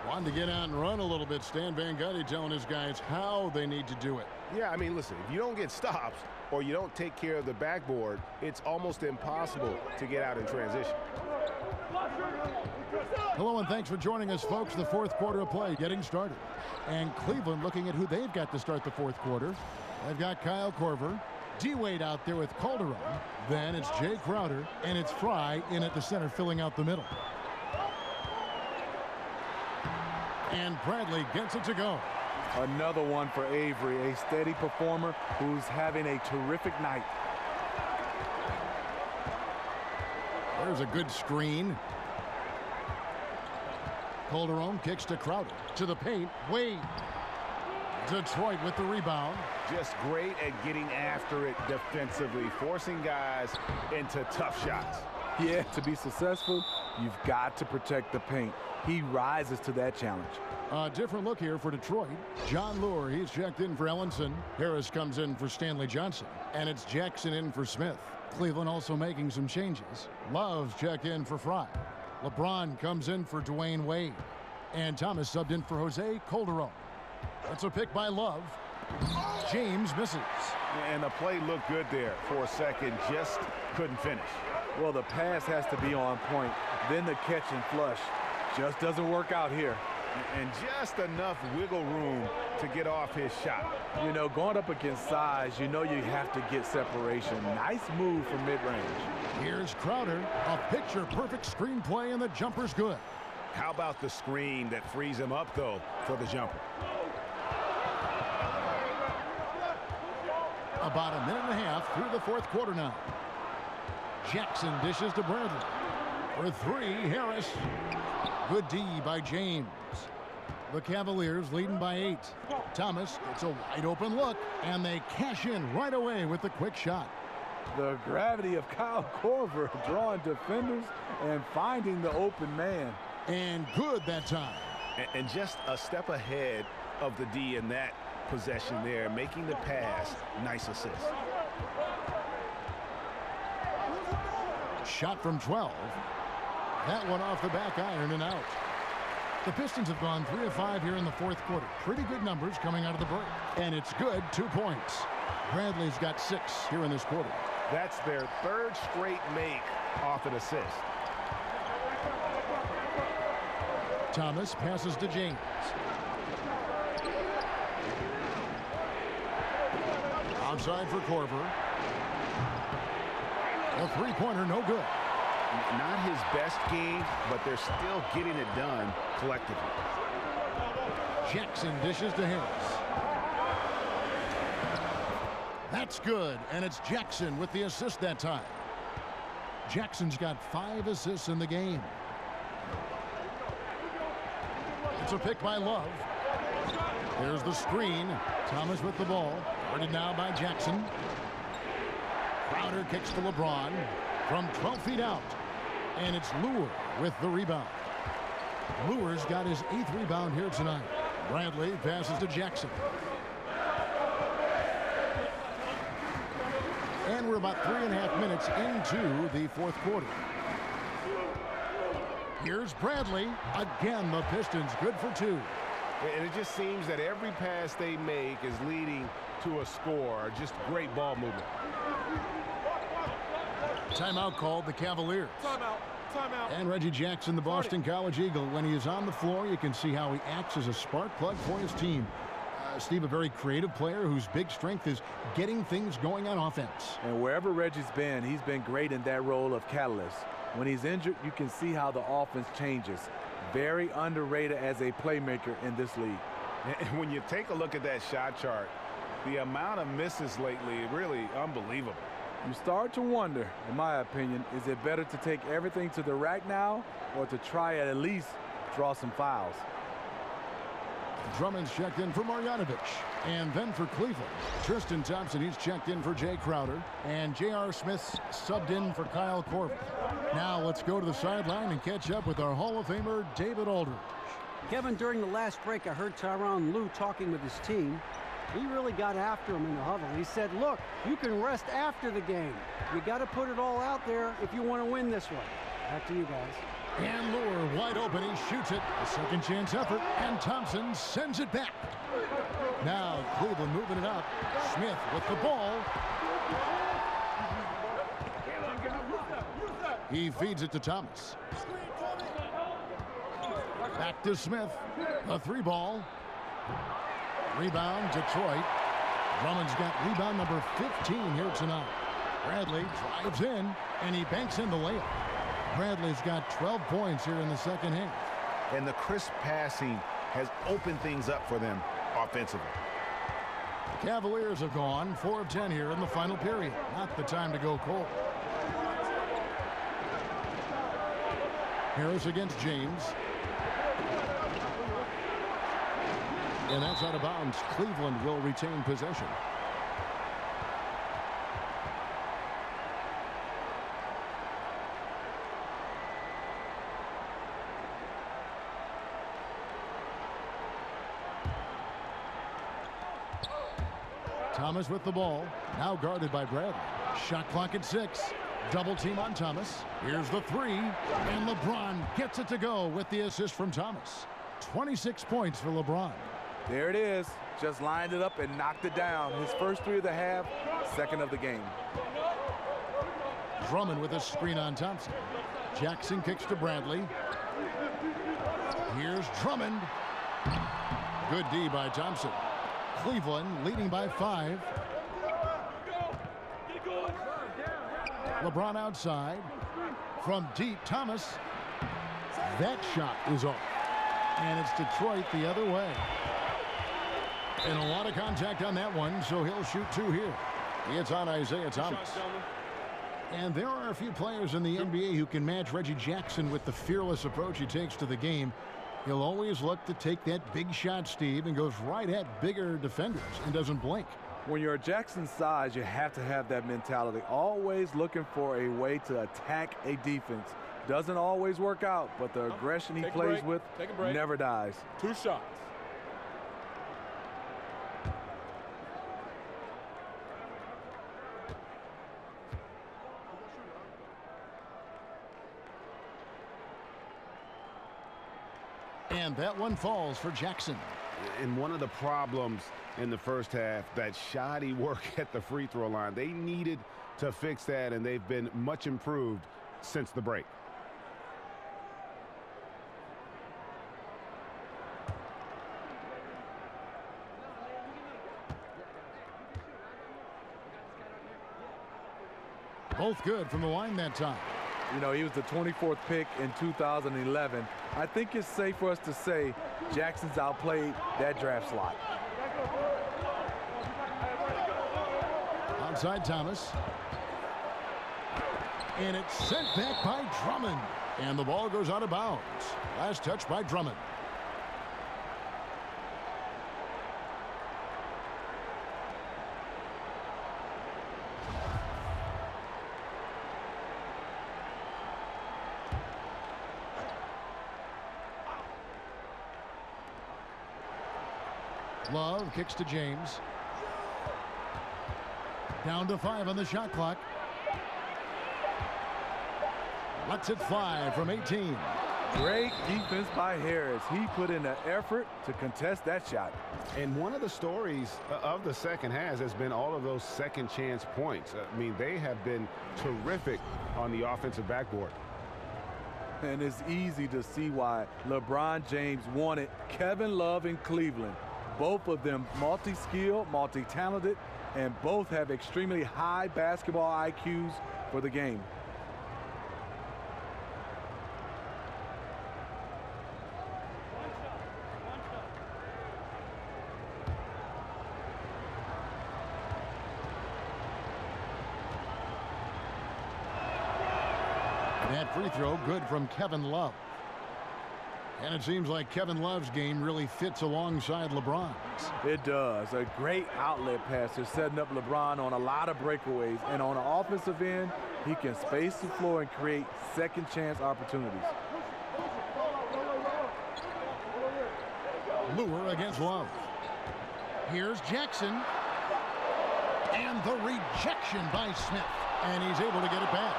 Wanted to get out and run a little bit. Stan Van Gundy telling his guys how they need to do it. Yeah, I mean, listen, if you don't get stops or you don't take care of the backboard, it's almost impossible to get out in transition. Hello and thanks for joining us, folks. The fourth quarter of play getting started. And Cleveland looking at who they've got to start the fourth quarter. They've got Kyle Korver, D-Wade out there with Calderon. Then it's Jay Crowder, and it's Fry in at the center filling out the middle. And Bradley gets it to go. Another one for Avery, a steady performer who's having a terrific night. There's a good screen. Calderon kicks to Crowder. To the paint, Wade. Detroit with the rebound. Just great at getting after it defensively, forcing guys into tough shots. Yeah, to be successful, you've got to protect the paint. He rises to that challenge. A different look here for Detroit. John Lure, he's checked in for Ellenson. Harris comes in for Stanley Johnson. And it's Jackson in for Smith. Cleveland also making some changes. Love checked in for Fry. LeBron comes in for Dwayne Wade. And Thomas subbed in for Jose Calderon. That's a pick by Love. James misses. And the play looked good there for a second, just couldn't finish. Well, the pass has to be on point. Then the catch and flush just doesn't work out here. And just enough wiggle room to get off his shot. You know, going up against size, you know you have to get separation. Nice move from mid-range. Here's Crowder. A picture-perfect screenplay, and the jumper's good. How about the screen that frees him up, though, for the jumper? About a minute and a half through the fourth quarter now. Jackson dishes to Bradley. For three, Harris. Good D by James. The Cavaliers leading by 8. Thomas, it's a wide open look, and they cash in right away with the quick shot. The gravity of Kyle Korver drawing defenders and finding the open man. And good that time. And just a step ahead of the D in that possession there, making the pass. Nice assist. Shot from 12. That one off the back iron and out. The Pistons have gone 3 of 5 here in the fourth quarter. Pretty good numbers coming out of the break. And it's good, 2 points. Bradley's got 6 here in this quarter. That's their third straight make off an assist. Thomas passes to James. Outside for Korver. A three-pointer, no good. Not his best game, but they're still getting it done collectively. Jackson dishes to Harris. That's good, and it's Jackson with the assist that time. Jackson's got 5 assists in the game. It's a pick by Love. There's the screen. Thomas with the ball. Guarded now by Jackson. Crowder kicks to LeBron from 12 feet out. And it's Lure with the rebound. Lure's got his 8th rebound here tonight. Bradley passes to Jackson. And we're about 3.5 minutes into the fourth quarter. Here's Bradley. Again, the Pistons good for 2. And it just seems that every pass they make is leading to a score. Just great ball movement. Timeout called the Cavaliers. Timeout. Timeout. And Reggie Jackson, the Boston College Eagle, when he is on the floor, you can see how he acts as a spark plug for his team. Steve, a very creative player whose big strength is getting things going on offense. And wherever Reggie's been, he's been great in that role of catalyst. When he's injured, you can see how the offense changes. Very underrated as a playmaker in this league. And when you take a look at that shot chart, the amount of misses lately, really unbelievable. You start to wonder, in my opinion, is it better to take everything to the rack now or to try at least draw some fouls? Drummond's checked in for Marjanovic. And then for Cleveland, Tristan Thompson, he's checked in for Jay Crowder. And J.R. Smith's subbed in for Kyle Korver. Now let's go to the sideline and catch up with our Hall of Famer, David Aldridge. Kevin, during the last break, I heard Tyronn Lue talking with his team. He really got after him in the huddle. He said, look, you can rest after the game. You got to put it all out there if you want to win this one. Back to you guys. And Lure wide open. He shoots it. A second chance effort. And Thompson sends it back. Now Cleveland moving it up. Smith with the ball. He feeds it to Thomas. Back to Smith. A 3-ball. Rebound, Detroit. Drummond's got rebound number 15 here tonight. Bradley drives in, and he banks in the layup. Bradley's got 12 points here in the second half. And the crisp passing has opened things up for them offensively. The Cavaliers have gone 4 of 10 here in the final period. Not the time to go cold. Harris against James. And that's out of bounds. Cleveland will retain possession. Thomas with the ball. Now guarded by Bradley. Shot clock at 6. Double team on Thomas. Here's the 3. And LeBron gets it to go with the assist from Thomas. 26 points for LeBron. There it is. Just lined it up and knocked it down. His first 3 of the half, second of the game. Drummond with a screen on Thompson. Jackson kicks to Bradley. Here's Drummond. Good D by Thompson. Cleveland leading by 5. LeBron outside. From deep, Thomas. That shot is off. And it's Detroit the other way. And a lot of contact on that one, so he'll shoot 2 here. It's on Isaiah Thomas. And there are a few players in the NBA who can match Reggie Jackson with the fearless approach he takes to the game. He'll always look to take that big shot, Steve, and goes right at bigger defenders and doesn't blink. When you're Jackson's size, you have to have that mentality. Always looking for a way to attack a defense. Doesn't always work out, but the aggression he plays with never dies. 2 shots. And that one falls for Jackson. And one of the problems in the first half, that shoddy work at the free throw line. They needed to fix that, and they've been much improved since the break. Both good from the line that time. You know, he was the 24th pick in 2011. I think it's safe for us to say Jackson's outplayed that draft slot. Outside Thomas. And it's sent back by Drummond. And the ball goes out of bounds. Last touch by Drummond. Love kicks to James. Down to 5 on the shot clock. Lets it fly from 18. Great defense by Harris. He put in the effort to contest that shot. And one of the stories of the second half has been all of those second chance points. I mean, they have been terrific on the offensive backboard. And it's easy to see why LeBron James wanted Kevin Love in Cleveland. Both of them multi-skilled, multi-talented, and both have extremely high basketball IQs for the game. That free throw good from Kevin Love. And it seems like Kevin Love's game really fits alongside LeBron's. It does. A great outlet passer, setting up LeBron on a lot of breakaways. And on the offensive end, he can space the floor and create second chance opportunities. Lure against Love. Here's Jackson. And the rejection by Smith. And he's able to get it back.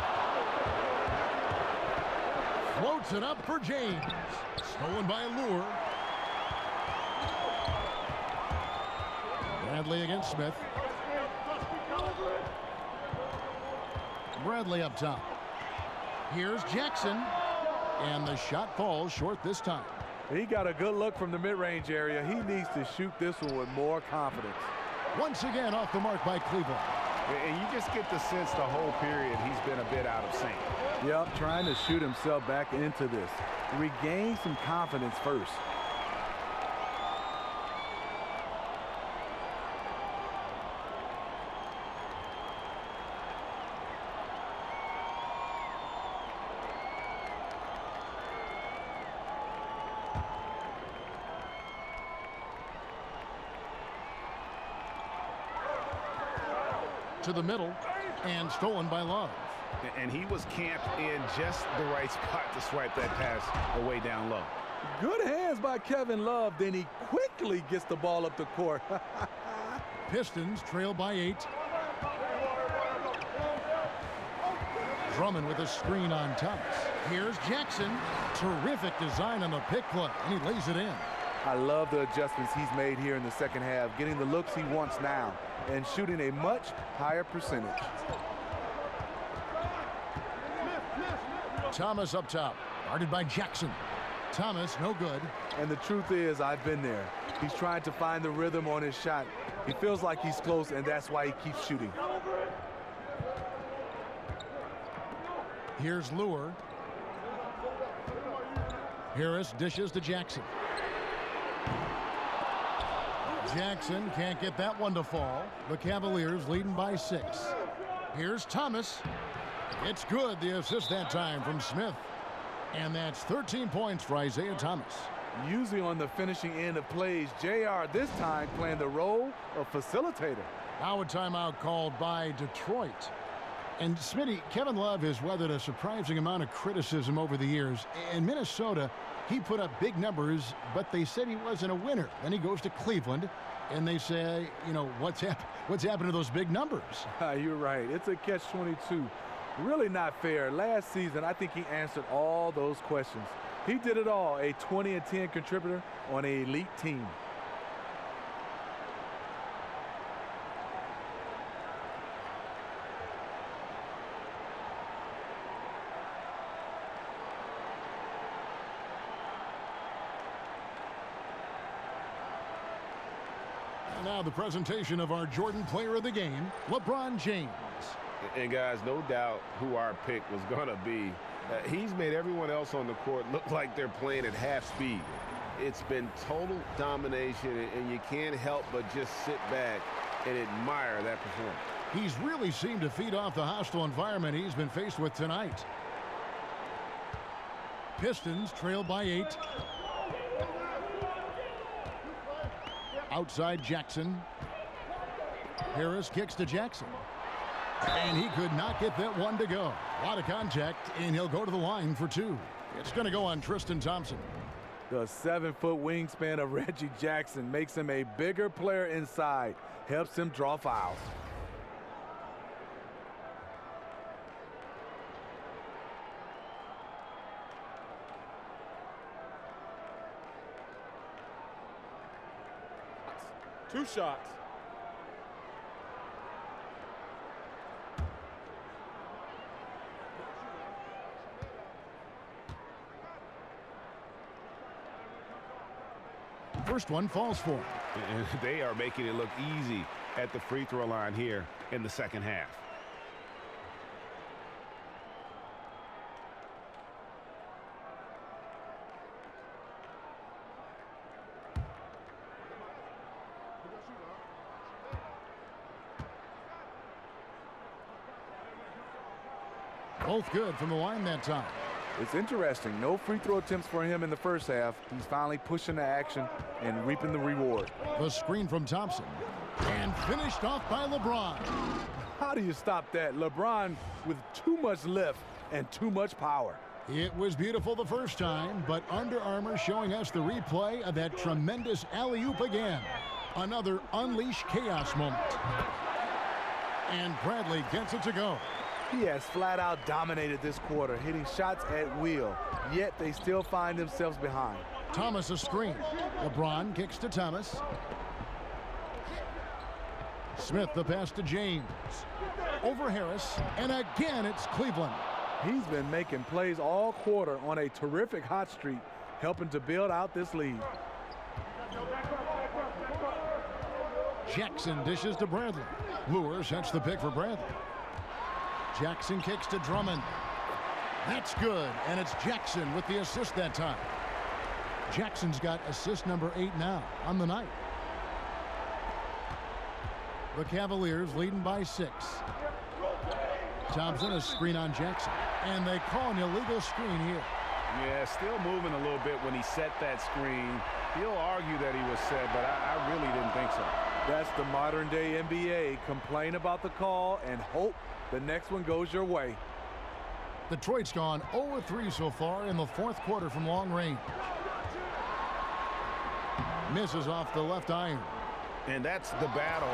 Floats it up for James. Stolen by Lure. Bradley against Smith. Bradley up top. Here's Jackson. And the shot falls short this time. He got a good look from the mid-range area. He needs to shoot this one with more confidence. Once again off the mark by Cleveland. And you just get the sense the whole period he's been a bit out of sync. Yep, trying to shoot himself back into this. Regain some confidence first. To the middle and stolen by Love. And he was camped in just the right spot to swipe that pass away down low. Good hands by Kevin Love. Then he quickly gets the ball up the court. Pistons trail by 8. Drummond with a screen on Thomas. Here's Jackson. Terrific design on the pick play, and he lays it in. I love the adjustments he's made here in the second half, getting the looks he wants now and shooting a much higher percentage. Thomas up top, guarded by Jackson. Thomas, no good. And the truth is, I've been there. He's trying to find the rhythm on his shot. He feels like he's close, and that's why he keeps shooting. Here's Lure. Harris dishes to Jackson. Jackson can't get that one to fall. The Cavaliers leading by 6. Here's Thomas. It's good, the assist that time from Smith. And that's 13 points for Isaiah Thomas. Usually on the finishing end of plays, JR this time playing the role of facilitator. Now a timeout called by Detroit. And Smitty, Kevin Love has weathered a surprising amount of criticism over the years. In Minnesota, he put up big numbers, but they said he wasn't a winner. Then he goes to Cleveland, and they say, you know, what's happened to those big numbers? You're right. It's a catch-22. Really not fair. Last season, I think he answered all those questions. He did it all, a 20-10 contributor on an elite team. Now the presentation of our Jordan Player of the Game, LeBron James. And guys, no doubt who our pick was going to be. He's made everyone else on the court look like they're playing at half speed. It's been total domination, and you can't help but just sit back and admire that performance. He's really seemed to feed off the hostile environment he's been faced with tonight. Pistons trail by 8. Outside Jackson. Harris kicks to Jackson. And he could not get that one to go. A lot of contact, and he'll go to the line for 2. It's going to go on Tristan Thompson. The 7-foot wingspan of Reggie Jackson makes him a bigger player inside, helps him draw fouls. Two shots. First one falls for him. And they are making it look easy at the free throw line here in the second half. Both good from the line that time. It's interesting. No free throw attempts for him in the first half. He's finally pushing the action and reaping the reward. The screen from Thompson. And finished off by LeBron. How do you stop that? LeBron with too much lift and too much power. It was beautiful the first time, but Under Armour showing us the replay of that tremendous alley-oop again. Another unleash chaos moment. And Bradley gets it to go. He has flat out dominated this quarter, hitting shots at will, yet they still find themselves behind. Thomas a screen. LeBron kicks to Thomas. Smith the pass to James. Over Harris, and again it's Cleveland. He's been making plays all quarter on a terrific hot streak, helping to build out this lead. Jackson dishes to Bradley. Lure sets the pick for Bradley. Jackson kicks to Drummond. That's good, and it's Jackson with the assist that time. Jackson's got assist number 8 now on the night. The Cavaliers leading by 6. Thompson a screen on Jackson, and they call an illegal screen here. Yeah, still moving a little bit when he set that screen. He'll argue that he was set, but I really didn't think so. That's the modern day NBA. Complain about the call and hope the next one goes your way. Detroit's gone 0-3 so far in the 4th quarter from long range. Misses off the left iron. And that's the battle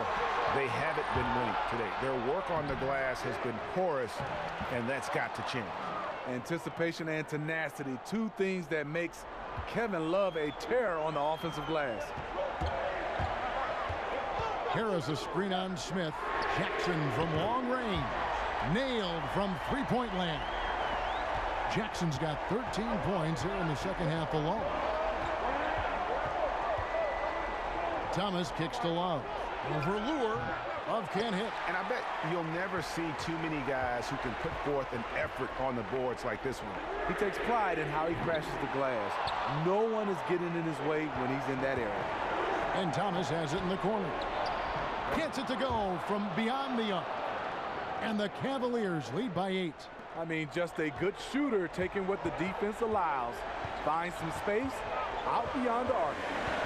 they haven't been winning today. Their work on the glass has been porous, and that's got to change. Anticipation and tenacity, 2 things that makes Kevin Love a terror on the offensive glass. Harris a screen on Smith. Jackson from long range. Nailed from 3-point land. Jackson's got 13 points here in the second half alone. Thomas kicks to Love. Over Lure. Love can't hit. And I bet you'll never see too many guys who can put forth an effort on the boards like this one. He takes pride in how he crashes the glass. No one is getting in his way when he's in that area. And Thomas has it in the corner. Gets it to go from beyond the arc. And the Cavaliers lead by 8. I mean, just a good shooter taking what the defense allows. Finds some space out beyond the arc.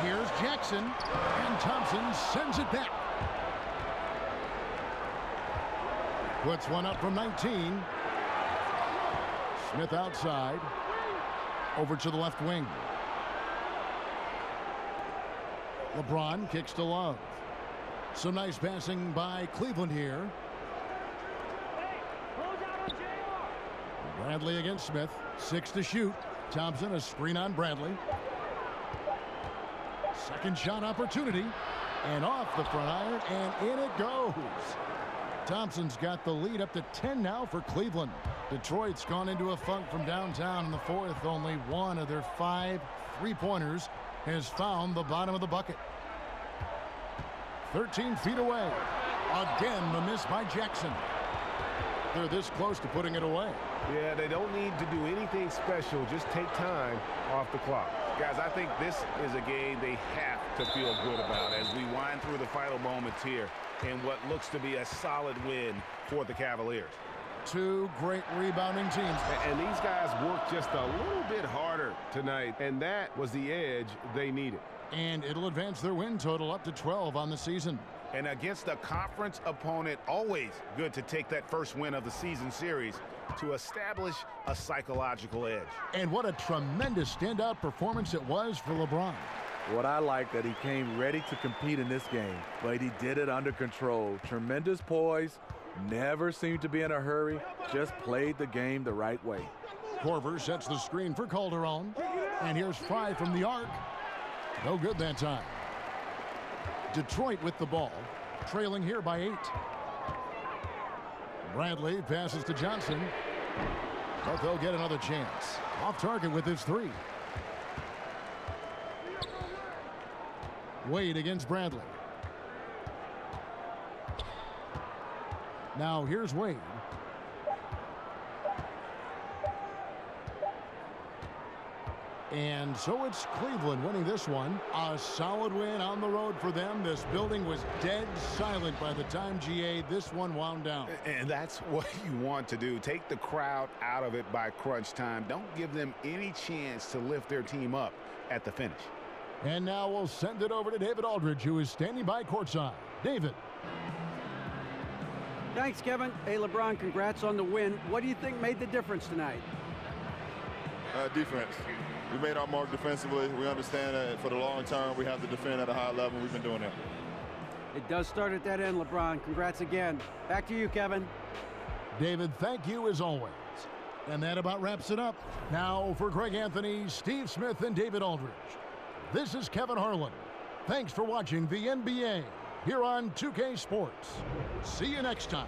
Here's Jackson, and Thompson sends it back. Puts one up from 19. Smith outside. Over to the left wing. LeBron kicks to Love. Some nice passing by Cleveland here. Bradley against Smith. 6 to shoot. Thompson a screen on Bradley. Second shot opportunity. And off the front iron, and in it goes. Thompson's got the lead up to 10 now for Cleveland. Detroit's gone into a funk from downtown in the 4th. Only one of their 5 3-pointers has found the bottom of the bucket. 13 feet away. Again, the miss by Jackson. They're this close to putting it away. Yeah, they don't need to do anything special. Just take time off the clock. Guys, I think this is a game they have to feel good about as we wind through the final moments here in what looks to be a solid win for the Cavaliers. 2 great rebounding teams. And these guys worked just a little bit harder tonight, and that was the edge they needed. And it'll advance their win total up to 12 on the season. And against a conference opponent, always good to take that first win of the season series to establish a psychological edge. And what a tremendous standout performance it was for LeBron. What I like that he came ready to compete in this game, but he did it under control. Tremendous poise, never seemed to be in a hurry, just played the game the right way. Korver sets the screen for Calderon. And here's Fry from the arc. No good that time. Detroit with the ball, trailing here by 8. Bradley passes to Johnson, but they'll get another chance. Off target with his 3. Wade against Bradley. Now here's Wade. And so it's Cleveland winning this one. A solid win on the road for them. This building was dead silent by the time, GA, this one wound down. And that's what you want to do. Take the crowd out of it by crunch time. Don't give them any chance to lift their team up at the finish. And now we'll send it over to David Aldridge, who is standing by courtside. David. Thanks, Kevin. Hey, LeBron, congrats on the win. What do you think made the difference tonight? Defense. We made our mark defensively. We understand that for the long term, we have to defend at a high level. We've been doing that. It does start at that end, LeBron. Congrats again. Back to you, Kevin. David, thank you as always. And that about wraps it up. Now for Greg Anthony, Steve Smith, and David Aldridge, this is Kevin Harlan. Thanks for watching the NBA here on 2K Sports. See you next time.